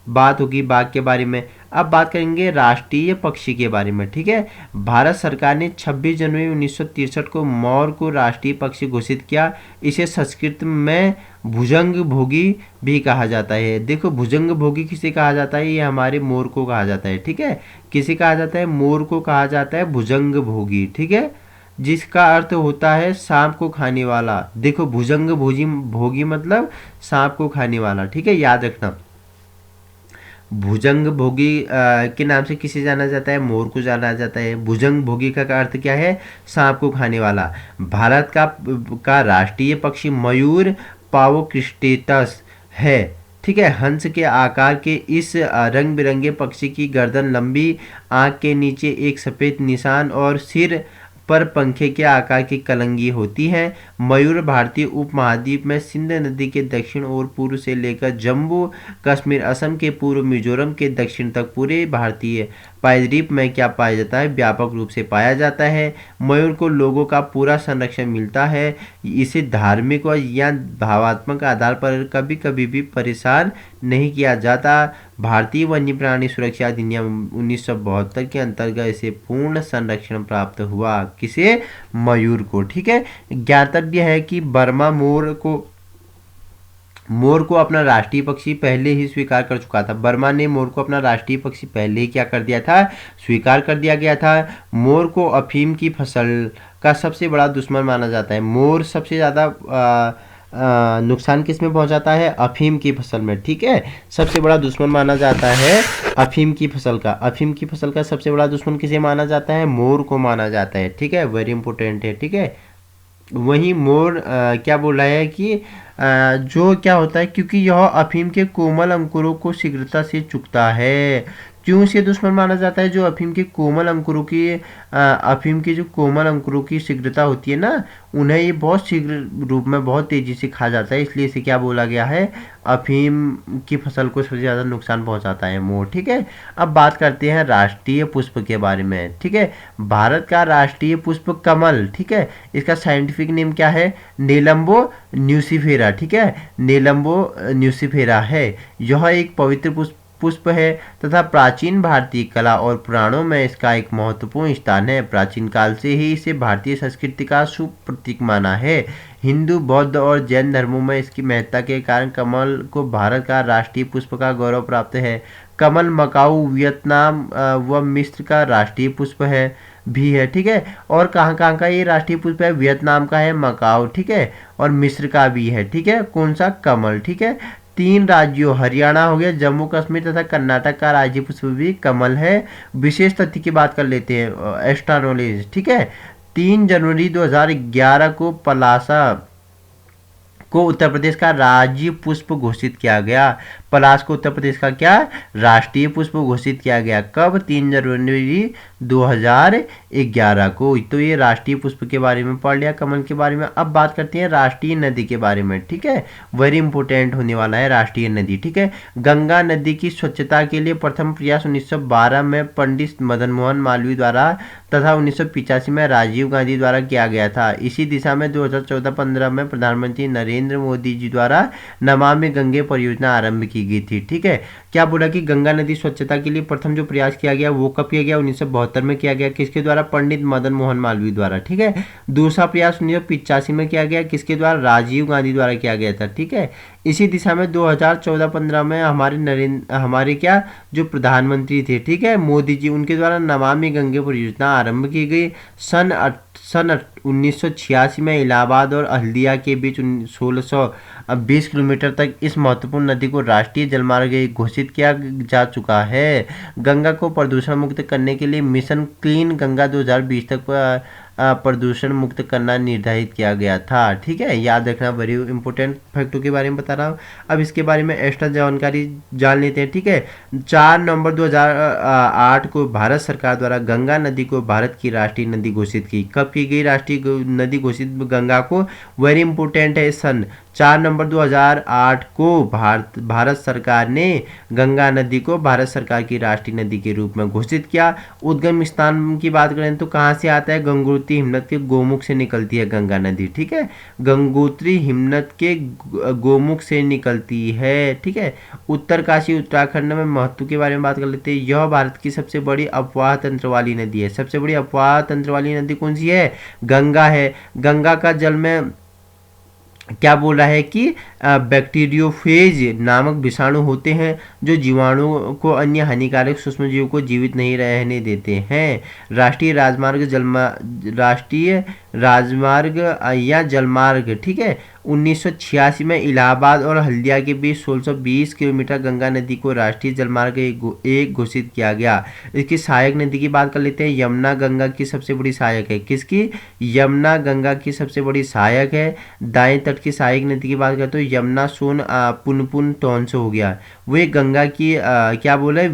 बात होगी बाघ के बारे में। अब बात करेंगे राष्ट्रीय पक्षी के बारे में, ठीक है। भारत सरकार ने 26 जनवरी 1963 को मोर को राष्ट्रीय पक्षी घोषित किया। इसे संस्कृत में भुजंग भोगी भी कहा जाता है। देखो भुजंग भोगी किसे कहा जाता है, ये हमारे मोर को कहा जाता है, ठीक है। किसे कहा जाता है, मोर को कहा जाता है भुजंग भोगी, ठीक है, जिसका अर्थ होता है सांप को खाने वाला। देखो भुजंग भोगी मतलब सांप को खाने वाला, ठीक है, याद रखना। भुजंग भोगी के नाम से किसे जाना जाता है, मोर को जाना जाता है। भुजंग भोगी का अर्थ क्या है, सांप को खाने वाला। भारत का राष्ट्रीय पक्षी मयूर पावोक्रिस्टेटस है। ठीक है, हंस के आकार के इस रंग बिरंगे पक्षी की गर्दन लंबी, आंख के नीचे एक सफ़ेद निशान और सिर पर पंखे के आकार की कलंगी होती है। मयूर भारतीय उपमहाद्वीप में सिंध नदी के दक्षिण और पूर्व से लेकर जम्मू कश्मीर, असम के पूर्व, मिजोरम के दक्षिण तक पूरे भारतीय प्रायद्वीप में क्या पाया जाता है, व्यापक रूप से पाया जाता है। मयूर को लोगों का पूरा संरक्षण मिलता है। इसे धार्मिक और या भावात्मक आधार पर कभी कभी भी परेशान नहीं किया जाता। भारतीय वन्य प्राणी सुरक्षा अधिनियम 1972 के अंतर्गत इसे पूर्ण संरक्षण प्राप्त हुआ। किसे? मयूर को। ठीक है, ज्ञातव्य है कि बर्मा मोर को अपना राष्ट्रीय पक्षी पहले ही स्वीकार कर चुका था। बर्मा ने मोर को अपना राष्ट्रीय पक्षी पहले ही क्या कर दिया था? स्वीकार कर दिया गया था। मोर को अफीम की फसल का सबसे बड़ा दुश्मन माना जाता है। मोर सबसे ज़्यादा नुकसान किस में पहुंचाता है? अफीम की फसल में। ठीक है, सबसे बड़ा दुश्मन माना जाता है अफीम की फसल का। अफीम की फसल का सबसे बड़ा दुश्मन किसे माना जाता है? मोर को माना जाता है। ठीक है, वेरी इंपॉर्टेंट है। ठीक है, वहीं मोर क्या बोल रहा है कि जो क्या होता है, क्योंकि यह अफीम के कोमल अंकुरों को शीघ्रता से चुगता है। क्यों इसे दुश्मन माना जाता है? जो अफीम के कोमल अंकुरों की अफीम के जो कोमल अंकुरों की शीघ्रता होती है ना, उन्हें ये बहुत शीघ्र रूप में बहुत तेजी से खा जाता है, इसलिए इसे क्या बोला गया है? अफीम की फसल को सबसे ज़्यादा नुकसान पहुंचाता है मोर। ठीक है, अब बात करते हैं राष्ट्रीय पुष्प के बारे में। ठीक है, भारत का राष्ट्रीय पुष्प कमल। ठीक है, इसका साइंटिफिक नेम क्या है? नेलम्बो न्यूसिफेरा। ठीक है, नेलम्बो न्यूसिफेरा है। यह एक पवित्र पुष्प है तथा प्राचीन भारतीय कला और पुराणों में इसका एक महत्वपूर्ण स्थान है। प्राचीन काल से ही इसे भारतीय संस्कृति का शुभ प्रतीक माना है। हिंदू, बौद्ध और जैन धर्मों में इसकी महत्ता के कारण कमल को भारत का राष्ट्रीय पुष्प का गौरव प्राप्त है। कमल मकाऊ, वियतनाम व मिस्र का राष्ट्रीय पुष्प है भी है। ठीक है, और कहाँ कहाँ का ये राष्ट्रीय पुष्प है? वियतनाम का है मकाऊ। ठीक है, और मिस्र का भी है। ठीक है, कौन सा? कमल। ठीक है, 3 राज्यों हरियाणा हो गया, जम्मू कश्मीर तथा कर्नाटक का राज्य पुष्प भी कमल है। विशेष तथ्य की बात कर लेते हैं, एक्स्ट्रा नॉलेज। ठीक है, 3 जनवरी 2011 को पलासा को उत्तर प्रदेश का राज्य पुष्प घोषित किया गया। पलाश को उत्तर प्रदेश का क्या? राष्ट्रीय पुष्प घोषित किया गया। कब? 3 जनवरी 2011 को। तो ये राष्ट्रीय पुष्प के बारे में पढ़ लिया, कमल के बारे में। अब बात करते हैं राष्ट्रीय नदी के बारे में। ठीक है, वेरी इंपॉर्टेंट होने वाला है राष्ट्रीय नदी। ठीक है, गंगा नदी की स्वच्छता के लिए प्रथम प्रयास 1912 में पंडित मदन मोहन मालवीय द्वारा तथा 1985 में राजीव गांधी द्वारा किया गया था। इसी दिशा में 2014-15 में प्रधानमंत्री नरेंद्र मोदी जी द्वारा नमामि गंगे परियोजना आरंभ की गई थी। ठीक है, क्या बोला कि गंगा नदी स्वच्छता के लिए प्रथम जो प्रयास किया गया वो कब किया गया? 1972 में किया गया। किसके द्वारा? पंडित मदन मोहन मालवीय द्वारा। ठीक है, दूसरा प्रयास 1985 में किया गया। किसके द्वारा? राजीव गांधी द्वारा किया गया था। ठीक है, इसी दिशा में 2014-15 में हमारे क्या जो प्रधानमंत्री थे, ठीक है, मोदी जी, उनके द्वारा नमामि गंगे परियोजना आरंभ की गई। सन 1986 में इलाहाबाद और हल्दिया के बीच 1620 किलोमीटर तक इस महत्वपूर्ण नदी को राष्ट्रीय जलमार्ग घोषित किया जा चुका है। गंगा को प्रदूषण मुक्त करने के लिए मिशन क्लीन गंगा 2020 तक प्रदूषण मुक्त करना निर्धारित किया गया था। ठीक है, याद रखना, बड़ी इंपॉर्टेंट फैक्टों के बारे में बता रहा हूँ। अब इसके बारे में एक्स्ट्रा जानकारी जान लेते हैं। ठीक है, 4 नवंबर 2008 को भारत सरकार द्वारा गंगा नदी को भारत की राष्ट्रीय नदी घोषित की। कब की गई राष्ट्रीय नदी घोषित गंगा को? वेरी इंपॉर्टेंट है, सन 4 नवंबर 2008 को भारत सरकार ने गंगा नदी को भारत सरकार की राष्ट्रीय नदी के रूप में घोषित किया। उद्गम स्थान की बात करें तो कहाँ से आता है? गंगोत्री हिमनद के गोमुख से निकलती है गंगा नदी। ठीक है, गंगोत्री हिमनद के गोमुख से निकलती है। ठीक है, उत्तरकाशी उत्तराखंड में महत्व के बारे में बात कर लेते हैं। यह भारत की सबसे बड़ी अपवाह तंत्र वाली नदी है। सबसे बड़ी अपवाह तंत्र वाली नदी कौन सी है? गंगा है। गंगा का जल में क्या बोल रहा है कि बैक्टीरियोफेज नामक विषाणु होते हैं जो जीवाणुओं को अन्य हानिकारक सूक्ष्मजीवों को जीवित नहीं रहने देते हैं। राष्ट्रीय राजमार्ग या जलमार्ग, ठीक है, 1986 में इलाहाबाद और हल्दिया के बीच 1620 किलोमीटर गंगा नदी को राष्ट्रीय जलमार्ग एक घोषित किया गया। इसकी सहायक नदी की बात कर लेते हैं। यमुना गंगा की सबसे बड़ी सहायक है। किसकी? यमुना गंगा की सबसे बड़ी सहायक है। दाएं तट की सहायक नदी की बात करते हो यमुना, सोन, पुनपुन, टोंस हो गया। वही गंगा की क्या बोला है,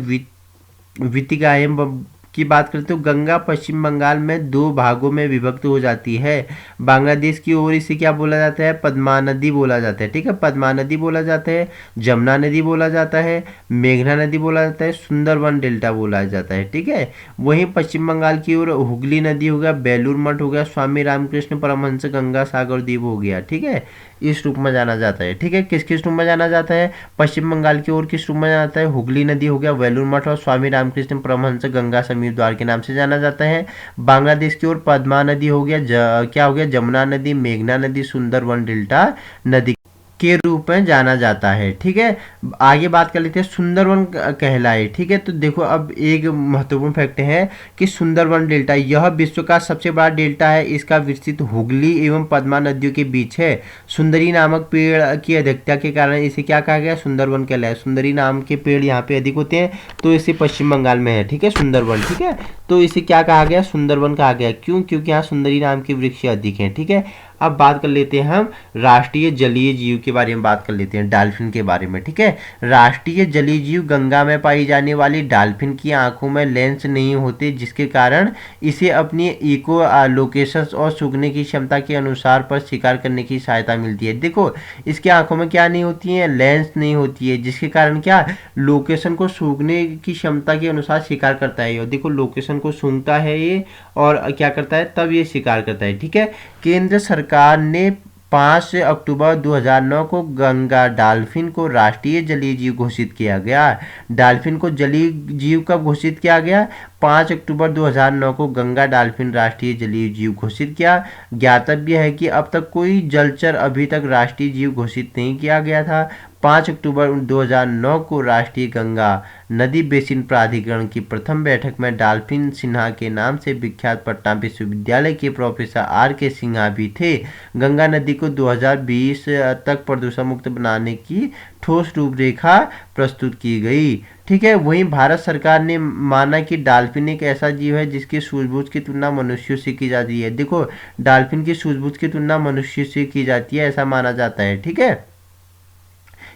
वितिकायम की बात करते हो। गंगा पश्चिम बंगाल में दो भागों में विभक्त हो जाती है। बांग्लादेश की ओर इसे क्या बोला जाता है, पद्मा नदी बोला जाता है। ठीक है, पद्मा नदी बोला जाता है, जमुना नदी बोला जाता है, मेघना नदी बोला जाता है, सुंदरवन डेल्टा बोला जाता है। ठीक है, वहीं पश्चिम बंगाल की ओर हुगली नदी हो गया, बेलूर मठ हो गया, स्वामी रामकृष्ण परमहंस गंगा सागर द्वीप हो गया। ठीक है, इस रूप में जाना जाता है। ठीक है, किस किस रूप में जाना जाता है, पश्चिम बंगाल की ओर किस रूप में जाना जाता है, हुगली नदी हो गया, वेलूर मठ और स्वामी रामकृष्ण परमहंस गंगा समीप द्वार के नाम से जाना जाता है। बांग्लादेश की ओर पद्मा नदी हो गया, क्या हो गया, जमुना नदी, मेघना नदी, सुंदरवन डेल्टा नदी के रूप में जाना जाता है। ठीक है, आगे बात कर लेते हैं सुंदरवन कहलाए। ठीक है, तो देखो अब एक महत्वपूर्ण फैक्ट है कि सुंदरवन डेल्टा यह विश्व का सबसे बड़ा डेल्टा है। इसका विस्तृत हुगली एवं पद्मा नदियों के बीच है। सुंदरी नामक पेड़ की अधिकता के कारण इसे क्या कहा गया, सुंदरवन कहलाया। सुंदरी नाम के पेड़ यहाँ पे अधिक होते हैं, तो इसे पश्चिम बंगाल में है। ठीक है, सुंदरवन। ठीक है, तो इसे क्या कहा गया, सुंदरवन कहा गया। क्यों, क्योंकि यहाँ सुंदरी नाम के वृक्ष अधिक हैं। ठीक है, अब बात कर लेते हैं हम राष्ट्रीय जलीय जीव के बारे में बात कर लेते हैं, डॉल्फिन के बारे में। ठीक है, राष्ट्रीय जलीय जीव गंगा में पाई जाने वाली डॉल्फिन की आंखों में लेंस नहीं होते, जिसके कारण इसे अपनी इको लोकेशंस और सूंघने की क्षमता के अनुसार पर शिकार करने की सहायता मिलती है। देखो इसकी आंखों में क्या नहीं होती है, लेंस नहीं होती है, जिसके कारण क्या लोकेशन को सूंघने की क्षमता के अनुसार शिकार करता है। और देखो लोकेशन को सूंघता है ये और क्या करता है, तब ये शिकार करता है। ठीक है, केंद्र सरकार ने 5 अक्टूबर 2009 को गंगा डॉल्फिन को राष्ट्रीय जलीय जीव घोषित किया गया। डॉल्फिन को जलीय जीव कब घोषित किया गया, 5 अक्टूबर 2009 को गंगा डॉल्फिन राष्ट्रीय जलीय जीव घोषित किया। ज्ञातव्य है कि अब तक कोई जलचर अभी तक राष्ट्रीय जीव घोषित नहीं किया गया था। 5 अक्टूबर 2009 को राष्ट्रीय गंगा नदी बेसिन प्राधिकरण की प्रथम बैठक में डॉल्फिन सिन्हा के नाम से विख्यात पटना विश्वविद्यालय के प्रोफेसर R.K. सिन्हा भी थे। गंगा नदी को 2020 तक प्रदूषण मुक्त बनाने की ठोस रूपरेखा प्रस्तुत की गई। ठीक है, वहीं भारत सरकार ने माना कि डॉल्फिन एक ऐसा जीव है जिसकी सूझबूझ की तुलना मनुष्यों से की जाती है। देखो डॉल्फिन की सूझबूझ की तुलना मनुष्य से की जाती है, ऐसा माना जाता है। ठीक है,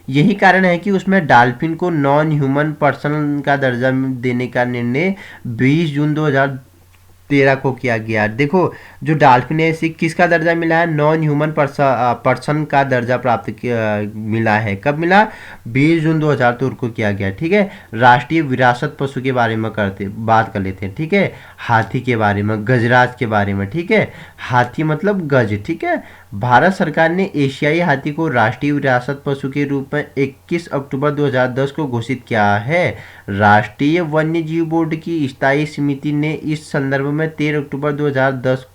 यही कारण है कि उसमें डॉल्फिन को नॉन ह्यूमन पर्सन का दर्जा देने का निर्णय 20 जून 2013 को किया गया। देखो जो डॉल्फिन है इसे किसका दर्जा मिला है, नॉन ह्यूमन पर्सन का दर्जा मिला है। कब मिला, 20 जून 2013 को किया गया। ठीक है, राष्ट्रीय विरासत पशु के बारे में बात कर लेते हैं। ठीक है, हाथी के बारे में, गजराज के बारे में। ठीक है, हाथी मतलब गज। ठीक है, भारत सरकार ने एशियाई हाथी को राष्ट्रीय विरासत पशु के रूप में 21 अक्टूबर 2010 को घोषित किया है। राष्ट्रीय वन्य जीव बोर्ड की स्थायी समिति ने इस संदर्भ में 13 अक्टूबर 2010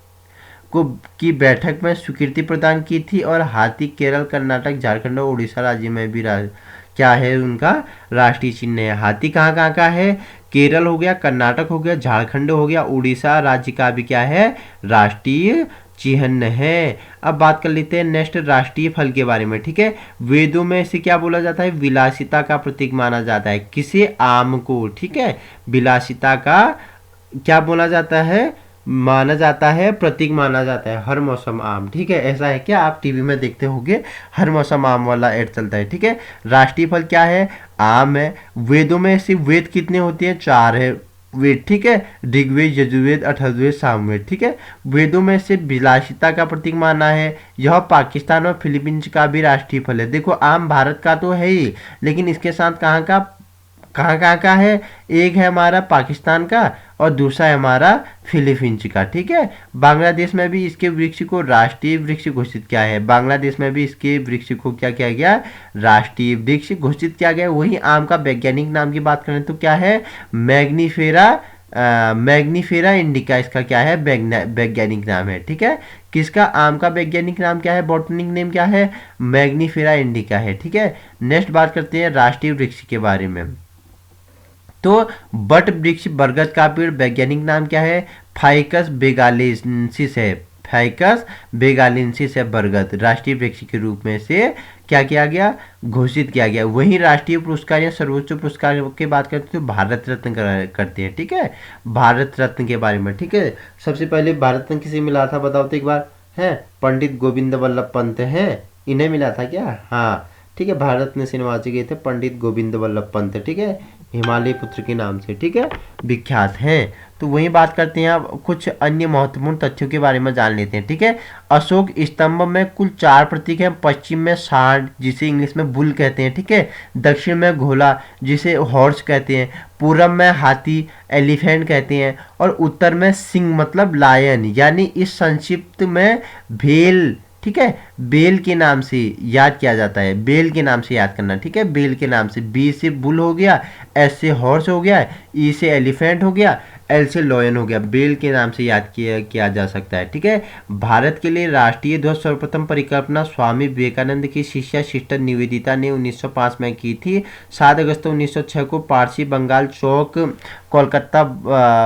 की बैठक में स्वीकृति प्रदान की थी और हाथी केरल, कर्नाटक, झारखंड और उड़ीसा राज्य में भी क्या है उनका राष्ट्रीय चिन्ह है। हाथी कहाँ कहाँ का है, केरल हो गया, कर्नाटक हो गया, झारखंड हो गया, उड़ीसा राज्य का भी क्या है, राष्ट्रीय चिन्ह है। अब बात कर लेते हैं नेक्स्ट राष्ट्रीय फल के बारे में। ठीक है, वेदों में इसे क्या बोला जाता है, विलासिता का प्रतीक माना जाता है। किसे, आम को। ठीक है, विलासिता का क्या बोला जाता है, माना जाता है, प्रतीक माना जाता है। हर मौसम आम। ठीक है, ऐसा है क्या, आप टीवी में देखते होंगे हर मौसम आम वाला ऐड चलता है। ठीक है, राष्ट्रीय फल क्या है, आम है। वेदों में सिर्फ वेद कितने होते हैं, 4 है वेद। ठीक है, ऋग्वेद, यजुर्वेद, अथर्ववेद, सामवेद। ठीक है, वेदों में से विलासिता का प्रतीक माना है। यह पाकिस्तान और फिलीपींस का भी राष्ट्रीय फल है। देखो आम भारत का तो है ही, लेकिन इसके साथ कहाँ का है, एक है हमारा पाकिस्तान का और दूसरा है हमारा फिलीपींस का। ठीक है, बांग्लादेश में भी इसके वृक्ष को राष्ट्रीय वृक्ष घोषित किया है। बांग्लादेश में भी इसके वृक्ष को क्या किया गया, राष्ट्रीय वृक्ष घोषित किया गया। वही आम का वैज्ञानिक नाम की बात करें तो क्या है, मैग्नीफेरा इंडिका इसका क्या है, वैज्ञानिक नाम है। ठीक है, किसका, आम का वैज्ञानिक नाम क्या है, बॉटनिक नेम क्या है, मैग्नीफेरा इंडिका है। ठीक है, नेक्स्ट बात करते हैं राष्ट्रीय वृक्ष के बारे में। तो बट वृक्ष बरगद का पेड़ वैज्ञानिक नाम क्या है, फाइकस बेगालेंसिस है। फाइकस बेगालेंसिस है बरगद, राष्ट्रीय वृक्ष के रूप में से क्या किया गया, घोषित किया गया। वहीं राष्ट्रीय पुरस्कार या सर्वोच्च पुरस्कार की बात करते हैं तो भारत रत्न करते हैं। ठीक है, भारत रत्न के बारे में। ठीक है, सबसे पहले भारत रत्न किसे मिला था बताओ तो एक बार, है पंडित गोविंद वल्लभ पंत हैं, इन्हें मिला था क्या? हाँ ठीक है, भारत रत्न से नवाजे गए थे पंडित गोविंद वल्लभ पंत, ठीक है, हिमालय पुत्र के नाम से, ठीक है, विख्यात हैं। तो वही बात करते हैं, अब कुछ अन्य महत्वपूर्ण तथ्यों के बारे में जान लेते हैं, ठीक है। अशोक स्तंभ में कुल 4 प्रतीक हैं। पश्चिम में सांड, जिसे इंग्लिश में बुल कहते हैं, ठीक है। दक्षिण में घोड़ा, जिसे हॉर्स कहते हैं। पूरब में हाथी, एलिफेंट कहते हैं। और उत्तर में सिंह मतलब लायन, यानी इस संक्षिप्त में भेल, ठीक है, बेल के नाम से याद किया जाता है। बेल के नाम से याद करना, ठीक है, बेल के नाम से। बी से बुल हो गया, एस से हॉर्स हो गया, ई से एलिफेंट हो गया, एल से लॉयन हो गया। बेल के नाम से याद किया जा सकता है, ठीक है। भारत के लिए राष्ट्रीय ध्वज सर्वप्रथम परिकल्पना स्वामी विवेकानंद की शिष्या सिस्टर निवेदिता ने 1905 में की थी। 7 अगस्त 1906 को पारसी बंगाल चौक, कोलकाता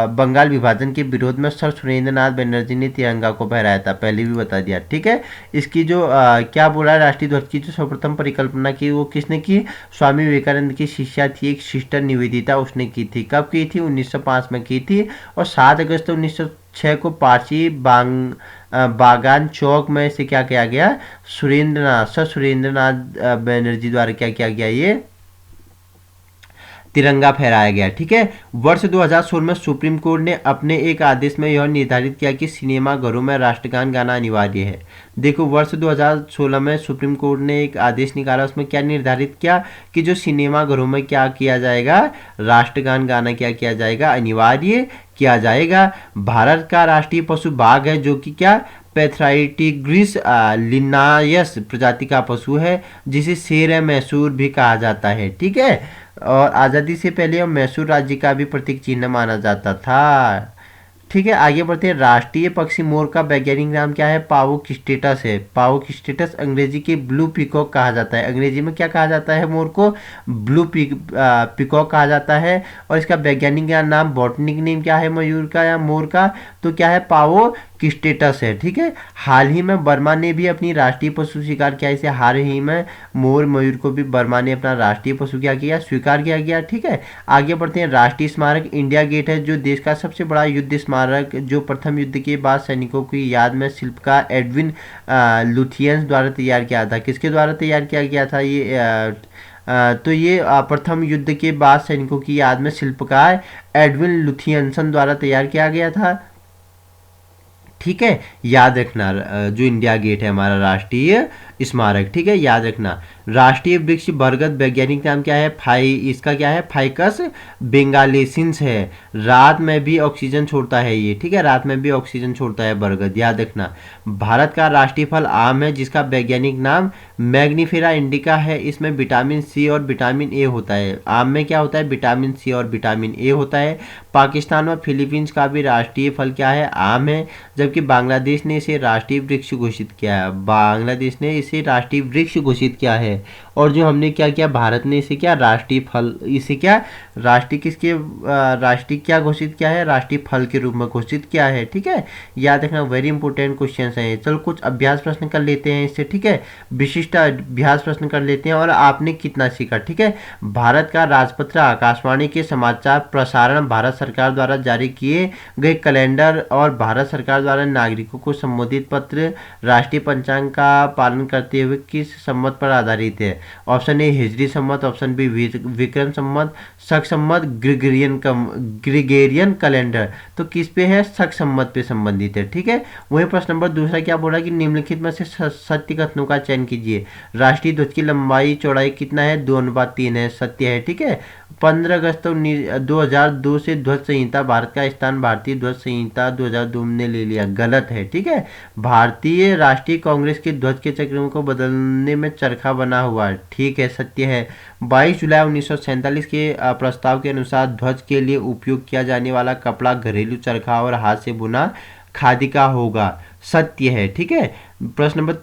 बंगाल विभाजन के विरोध में सर सुरेंद्र नाथ बनर्जी ने तिरंगा को फहराया था, पहले भी बता दिया, ठीक है। इसकी जो क्या बोला, राष्ट्रीय ध्वज की जो सर्वप्रथम परिकल्पना की वो किसने की? स्वामी विवेकानंद की शिष्या थी एक सिस्टर निवेदिता, उसने की थी। कब की थी? 1905 में की थी। और 7 अगस्त 1906 को पारसी बागान चौक में से क्या किया गया? सर सुरेंद्र नाथ बनर्जी द्वारा क्या किया गया? ये तिरंगा फहराया गया, ठीक है। वर्ष 2016 में सुप्रीम कोर्ट ने अपने एक आदेश में यह निर्धारित किया कि सिनेमा घरों में राष्ट्रगान गाना अनिवार्य है। देखो, वर्ष 2016 में सुप्रीम कोर्ट ने एक आदेश निकाला, उसमें क्या निर्धारित किया कि जो सिनेमा घरों में क्या किया जाएगा? राष्ट्रगान गाना क्या किया जाएगा? अनिवार्य किया जाएगा। भारत का राष्ट्रीय पशु बाघ है, जो कि क्या? पैथ्राइटिग्रिस लिनायस प्रजाति का पशु है, जिसे शेर मैसूर भी कहा जाता है, ठीक है। और आज़ादी से पहले मैसूर राज्य का भी प्रतीक चिन्ह माना जाता था, ठीक है। आगे बढ़ते हैं। राष्ट्रीय पक्षी मोर का वैज्ञानिक नाम क्या है? पावुक स्टेटस है। पावुक स्टेटस अंग्रेजी के ब्लू पीकॉक कहा जाता है। अंग्रेजी में क्या कहा जाता है? मोर को ब्लू पीकॉक कहा जाता है। और इसका वैज्ञानिक नाम, बॉटनिक नेम क्या है मयूर का या मोर का? तो क्या है? पावो स्टेटस है, ठीक है। हाल ही में बर्मा ने भी अपनी राष्ट्रीय पशु स्वीकार किया। इसे हाल ही में मोर मयूर को भी बर्मा ने अपना राष्ट्रीय पशु क्या किया? स्वीकार किया गया, ठीक है। आगे बढ़ते हैं। राष्ट्रीय स्मारक इंडिया गेट है, जो देश का सबसे बड़ा युद्ध स्मारक, जो प्रथम युद्ध के बाद सैनिकों की याद में शिल्पकार एडविन लुथियंस द्वारा तैयार किया था। किसके द्वारा तैयार किया गया था ये? तो ये प्रथम युद्ध के बाद सैनिकों की याद में शिल्पकार एडविन लुथियंसन द्वारा तैयार किया गया था, ठीक है। याद रखना, जो इंडिया गेट है हमारा राष्ट्रीय स्मारक, ठीक है, याद रखना। राष्ट्रीय वृक्ष बरगद, वैज्ञानिक नाम क्या है? इसका क्या है? फाइकस बेंगालेसिंस है। रात में भी ऑक्सीजन छोड़ता है ये, ठीक है, रात में भी ऑक्सीजन छोड़ता है बरगद, याद रखना। भारत का राष्ट्रीय फल आम है, जिसका वैज्ञानिक नाम मैग्नीफेरा इंडिका है। इसमें विटामिन सी और विटामिन ए होता है। आम में क्या होता है? विटामिन सी और विटामिन ए होता है। पाकिस्तान और फिलीपींस का भी राष्ट्रीय फल क्या है? आम है। जबकि बांग्लादेश ने इसे राष्ट्रीय वृक्ष घोषित किया है। बांग्लादेश ने इसे राष्ट्रीय वृक्ष घोषित किया है। और जो हमने क्या किया? भारत ने इसे क्या? राष्ट्रीय फल, इसे क्या? राष्ट्रीय क्या घोषित किया है? राष्ट्रीय फल के रूप में घोषित किया है, ठीक है। याद रखना, वेरी इंपॉर्टेंट क्वेश्चन है। चलो कुछ अभ्यास प्रश्न कर लेते हैं इससे, ठीक है। विशिष्ट अभ्यास प्रश्न कर लेते हैं और आपने कितना सीखा, ठीक है। भारत का राजपत्र आकाशवाणी के समाचार प्रसारण भारत सरकार द्वारा जारी किए गए कैलेंडर और भारत सरकार द्वारा नागरिकों को संबोधित पत्र राष्ट्रीय पंचांग का पालन करते हुए किस संमत पर आधारित है? ऑप्शन ए हिजरी संमत, ऑप्शन बी विक्रम संमत, शक संमत, ग्रिगेरियन कैलेंडर। तो किस पे है? शक संमत पे संबंधित है, ठीक है। वही प्रश्न नंबर दूसरा क्या बोला कि निम्नलिखित में से सत्य कथनों का चयन कीजिए। राष्ट्रीय ध्वज की लंबाई चौड़ाई कितना है? 2:3 है, सत्य है, ठीक है। 15 अगस्त 2002 से ध्वज संहिता भारत का स्थान भारतीय ध्वज संहिता 2002 ने ले लिया, गलत है, ठीक है। भारतीय राष्ट्रीय कांग्रेस के ध्वज के चक्रों को बदलने में चरखा बना हुआ है, ठीक है, सत्य है। 22 जुलाई 1947 के प्रस्ताव के अनुसार ध्वज के लिए उपयोग किया जाने वाला कपड़ा घरेलू चरखा और हाथ से बुना खादी का होगा, सत्य है, ठीक है। प्रश्न नंबर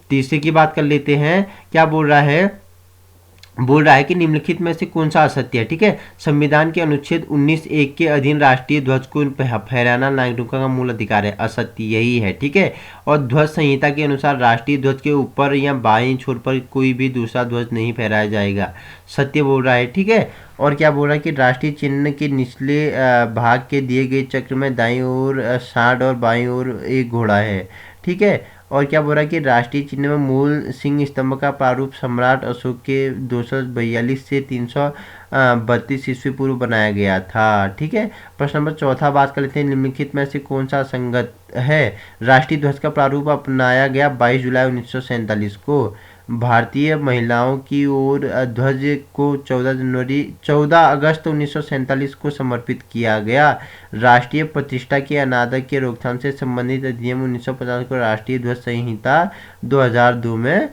तीसरे की बात कर लेते हैं। क्या बोल रहा है कि निम्नलिखित में से कौन सा असत्य है, ठीक है। संविधान के अनुच्छेद 19(1) के अधीन राष्ट्रीय ध्वज को फहराना नागरिकों का मूल अधिकार है, असत्य यही है, ठीक है। और ध्वज संहिता के अनुसार राष्ट्रीय ध्वज के ऊपर या बाईं छोर पर कोई भी दूसरा ध्वज नहीं फहराया जाएगा, सत्य बोल रहा है, ठीक है। और क्या बोल रहा है कि राष्ट्रीय चिन्ह के निचले भाग के दिए गए चक्र में दाईं ओर सांड और बाईं ओर एक घोड़ा है, ठीक है। और क्या बोल रहा है कि राष्ट्रीय चिन्ह में मूल सिंह स्तंभ का प्रारूप सम्राट अशोक के 242 से 332 ईस्वी पूर्व बनाया गया था। ठीक है। प्रश्न नंबर चौथा बात कर लेते हैं, निम्नलिखित में से कौन सा संगत है। राष्ट्रीय ध्वज का प्रारूप अपनाया गया 22 जुलाई 1947 को। भारतीय महिलाओं की ओर ध्वज को 14 अगस्त 1947 को समर्पित किया गया। राष्ट्रीय प्रतिष्ठा के अनादर के रोकथाम से संबंधित अधिनियम 1950 को राष्ट्रीय ध्वज संहिता 2002 में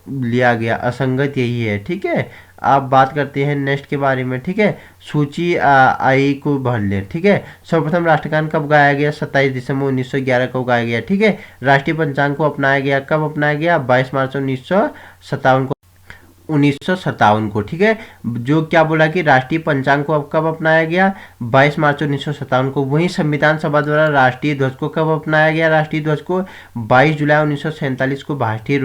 लिया गया। असंगत यही है। ठीक है। आप बात करते हैं नेक्स्ट के बारे में। ठीक है। सूची आई को भर ले। ठीक है। सर्वप्रथम राष्ट्रगान कब गाया गया, 27 दिसंबर 1911 को गाया गया। ठीक है। राष्ट्रीय पंचांग को अपनाया गया, कब अपनाया गया, 22 मार्च 1957 को। ठीक है। जो क्या बोला कि राष्ट्रीय पंचांग को कब अपनाया गया, 22 मार्च 1957 को। वहीं संविधान सभा द्वारा राष्ट्रीय ध्वज को कब अपनाया गया, राष्ट्रीय ध्वज को 22 जुलाई 1947 को राष्ट्रीय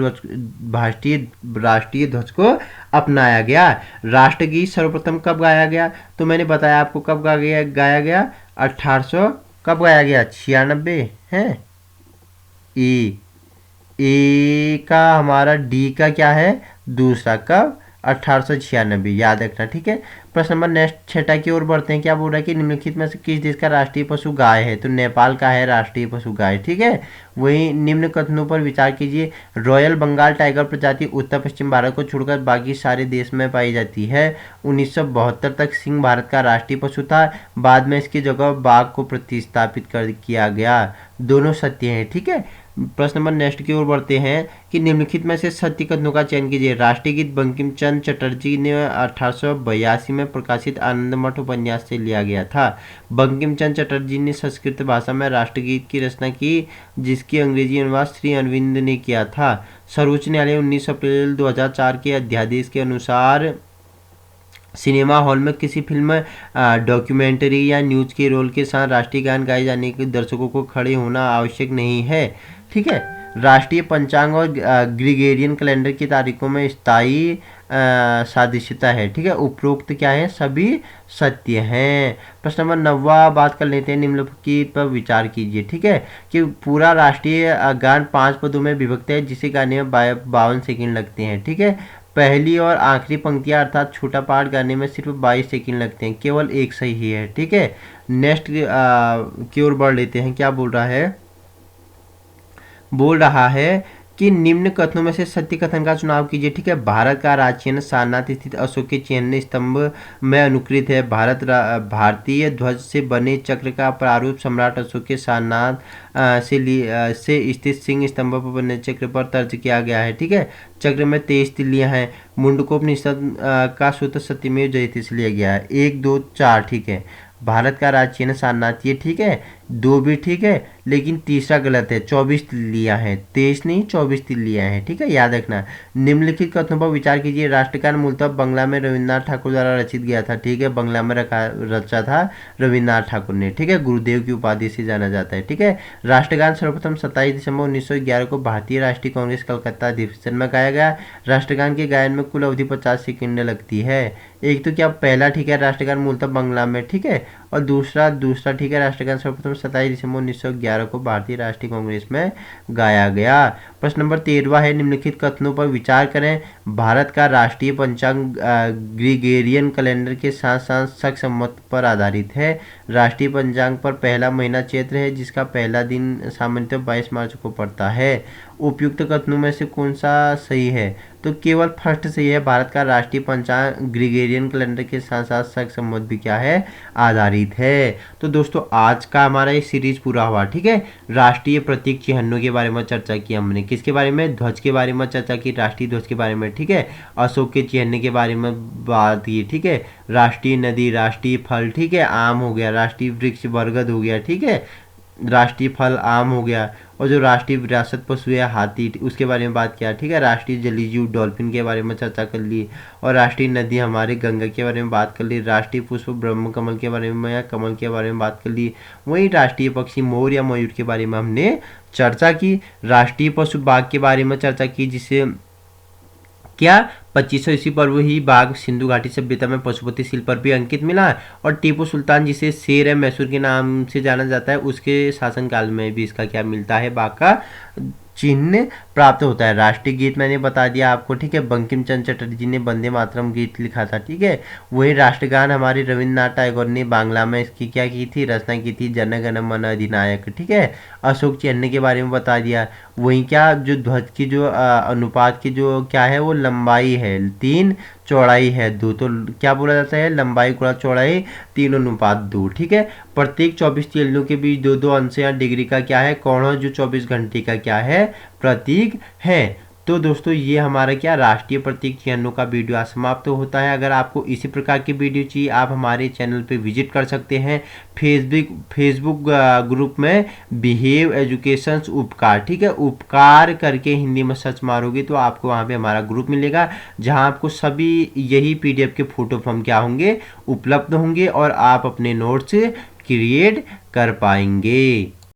ध्वज को अपनाया गया। राष्ट्रगीत सर्वप्रथम कब गाया गया, तो मैंने बताया आपको कब गाया गया 1800 कब गाया गया 96 है। ए का हमारा डी का क्या है दूसरा, कब 1896, याद रखना। ठीक है। प्रश्न नंबर नेक्स्ट छठा की ओर बढ़ते हैं। क्या बोल रहा है कि निम्नलिखित में से किस देश का राष्ट्रीय पशु गाय है, तो नेपाल का है राष्ट्रीय पशु गाय। ठीक है। वही निम्न कथनों पर विचार कीजिए। रॉयल बंगाल टाइगर प्रजाति उत्तर पश्चिम भारत को छोड़कर बाकी सारे देश में पाई जाती है। 1972 तक सिंह भारत का राष्ट्रीय पशु था, बाद में इसकी जगह बाघ को प्रतिस्थापित किया गया। दोनों सत्य हैं। ठीक है। प्रश्न नंबर नेक्स्ट की ओर बढ़ते हैं कि निम्नलिखित में से सत्य कथनों का चयन कीजिए। राष्ट्रीय गीत बंकिम चंद्र चटर्जी ने 1882 में प्रकाशित आनंद मठ उपन्यास से लिया गया था। बंकिम चंद्र चटर्जी ने संस्कृत भाषा में राष्ट्रगीत की रचना की, जिसकी अंग्रेजी अनुवाद श्री अरविंद ने किया था। सर्वोच्च न्यायालय 19 अप्रैल 2004 के अध्यादेश के अनुसार सिनेमा हॉल में किसी फिल्म, डॉक्यूमेंट्री या न्यूज के रोल के साथ राष्ट्रीय गान गाए जाने के दर्शकों को खड़े होना आवश्यक नहीं है। ठीक है। राष्ट्रीय पंचांग और ग्रिगोरियन कैलेंडर की तारीखों में स्थायी सादृश्यता है। ठीक है। उपरोक्त क्या है, सभी सत्य हैं। प्रश्न नंबर 9 बात कर लेते हैं। निम्नलिखित पर विचार कीजिए। ठीक है। कि पूरा राष्ट्रीय गान 5 पदों में विभक्त है, जिसे गाने में 52 सेकंड लगते हैं। ठीक है। पहली और आखिरी पंक्तियां अर्थात छोटा पार्ट गाने में सिर्फ 22 सेकंड लगते हैं, केवल एक सही है। ठीक है। नेक्स्ट की ओर बढ़ लेते हैं। क्या बोल रहा है कि निम्न कथनों में से सत्य कथन का चुनाव कीजिए। ठीक है। भारत का राज्य चिन्ह सारनाथ स्थित अशोक के चिन्ह स्तंभ में अनुकृत है। भारतीय ध्वज से बने चक्र का प्रारूप सम्राट अशोक के सारनाथ से स्थित सिंह स्तंभ पर बने चक्र पर दर्ज किया गया है। ठीक है। चक्र में 23 तिल्लियां हैं। मुंडकोपनिषद का सूत्र सत्यमेव जयते से लिया गया है। 1 2 4 ठीक है। भारत का राज्य चिन्ह सारनाथ, ये ठीक है, 2 भी ठीक है, लेकिन तीसरा गलत है। 24 तिल्लियां हैं, 23 नहीं 24 तिल्लियां हैं। ठीक है। याद रखना। निम्नलिखित कथनों पर विचार कीजिए। राष्ट्रगान मूलतः बंगला में रविन्द्रनाथ ठाकुर द्वारा रचित गया था। ठीक है। बंगला में रचा था रविन्द्रनाथ ठाकुर ने। ठीक है। गुरुदेव की उपाधि से जाना जाता है। ठीक है। राष्ट्रगान सर्वप्रथम 27 दिसंबर 1911 को भारतीय राष्ट्रीय कांग्रेस कलकत्ता अधिवेशन में गाया गया। राष्ट्रगान के गायन में कुल अवधि 50 सेकंड लगती है। एक तो क्या पहला ठीक है, राष्ट्रगान मूलतः बंगला में। ठीक है। और दूसरा ठीक है, राष्ट्रगान सर्वप्रथम 27 दिसंबर 1911 को भारतीय राष्ट्रीय कांग्रेस में गाया गया। प्रश्न नंबर 13 है। निम्नलिखित कथनों पर विचार करें। भारत का राष्ट्रीय पंचांग ग्रिगोरियन कैलेंडर के साथ साथ शक सम्मत पर आधारित है। राष्ट्रीय पंचांग पर पहला महीना चैत्र है, जिसका पहला दिन सामान्यतः 22 मार्च को पड़ता है। उपयुक्त कथनों में से कौन सा सही है, तो केवल फर्स्ट सही है। भारत का राष्ट्रीय पंचांग ग्रिगोरियन कैलेंडर के साथ साथ शक सम्मत भी क्या है, आधारित है। तो दोस्तों आज का हमारा ये सीरीज पूरा हुआ। ठीक है। राष्ट्रीय प्रतीक चिन्हों के बारे में चर्चा की हमने। किसके बारे में, ध्वज के बारे में चर्चा की, राष्ट्रीय ध्वज के बारे में। ठीक है। अशोक के चिन्ह के बारे में बात की। ठीक है। राष्ट्रीय नदी, राष्ट्रीय फल, ठीक है, आम हो गया। राष्ट्रीय वृक्ष बरगद हो गया। ठीक है। राष्ट्रीय फल आम हो गया। और जो राष्ट्रीय विरासत पशु है हाथी, उसके बारे में बात किया। ठीक है। राष्ट्रीय जलीय जीव डॉल्फिन के बारे में चर्चा कर ली। और राष्ट्रीय नदी हमारे गंगा के बारे में बात कर ली। राष्ट्रीय पुष्प ब्रह्म कमल के बारे में या कमल के बारे में बात कर ली। वहीं राष्ट्रीय पक्षी मोर या मयूर के बारे में हमने चर्चा की। राष्ट्रीय पशु बाघ के बारे में चर्चा की, जिसे क्या 2500 ईस्वी पूर्व ही बाघ सिंधु घाटी सभ्यता में पशुपति शिल्प पर भी अंकित मिला। और टीपू सुल्तान, जिसे शेर है मैसूर के नाम से जाना जाता है, उसके शासनकाल में भी इसका क्या मिलता है, बाघ का चिन्ह प्राप्त होता है। राष्ट्रीय गीत मैंने बता दिया आपको, ठीक है, बंकिम चंद्र चटर्जी जी ने वंदे मातरम गीत लिखा था, ठीक है। वही राष्ट्रगान हमारे रविन्द्रनाथ टैगोर ने बांग्ला में इसकी क्या की थी, रचना की थी, जन गण मन अधिनायक, ठीक है। अशोक चेन्नई के बारे में बता दिया। वहीं क्या जो ध्वज की जो अनुपात की जो क्या है वो लंबाई है 3, चौड़ाई है 2, तो क्या बोला जाता है, लंबाई गुणा चौड़ाई 3:2, ठीक है। प्रत्येक 24 तिल्लियों के बीच 2-2 अंश या डिग्री का क्या है, कोण है, जो 24 घंटे का क्या है, प्रतीक है। तो दोस्तों ये हमारा क्या राष्ट्रीय प्रतीक चिन्हों का वीडियो आज समाप्त होता है। अगर आपको इसी प्रकार की वीडियो चाहिए आप हमारे चैनल पे विजिट कर सकते हैं, फेसबुक ग्रुप में बिहेव एजुकेशन उपकार, ठीक है, उपकार करके हिंदी में सर्च मारोगे तो आपको वहाँ पे हमारा ग्रुप मिलेगा, जहाँ आपको सभी यही PDF के फोटो फॉर्म क्या होंगे, उपलब्ध होंगे और आप अपने नोट्स क्रिएट कर पाएंगे।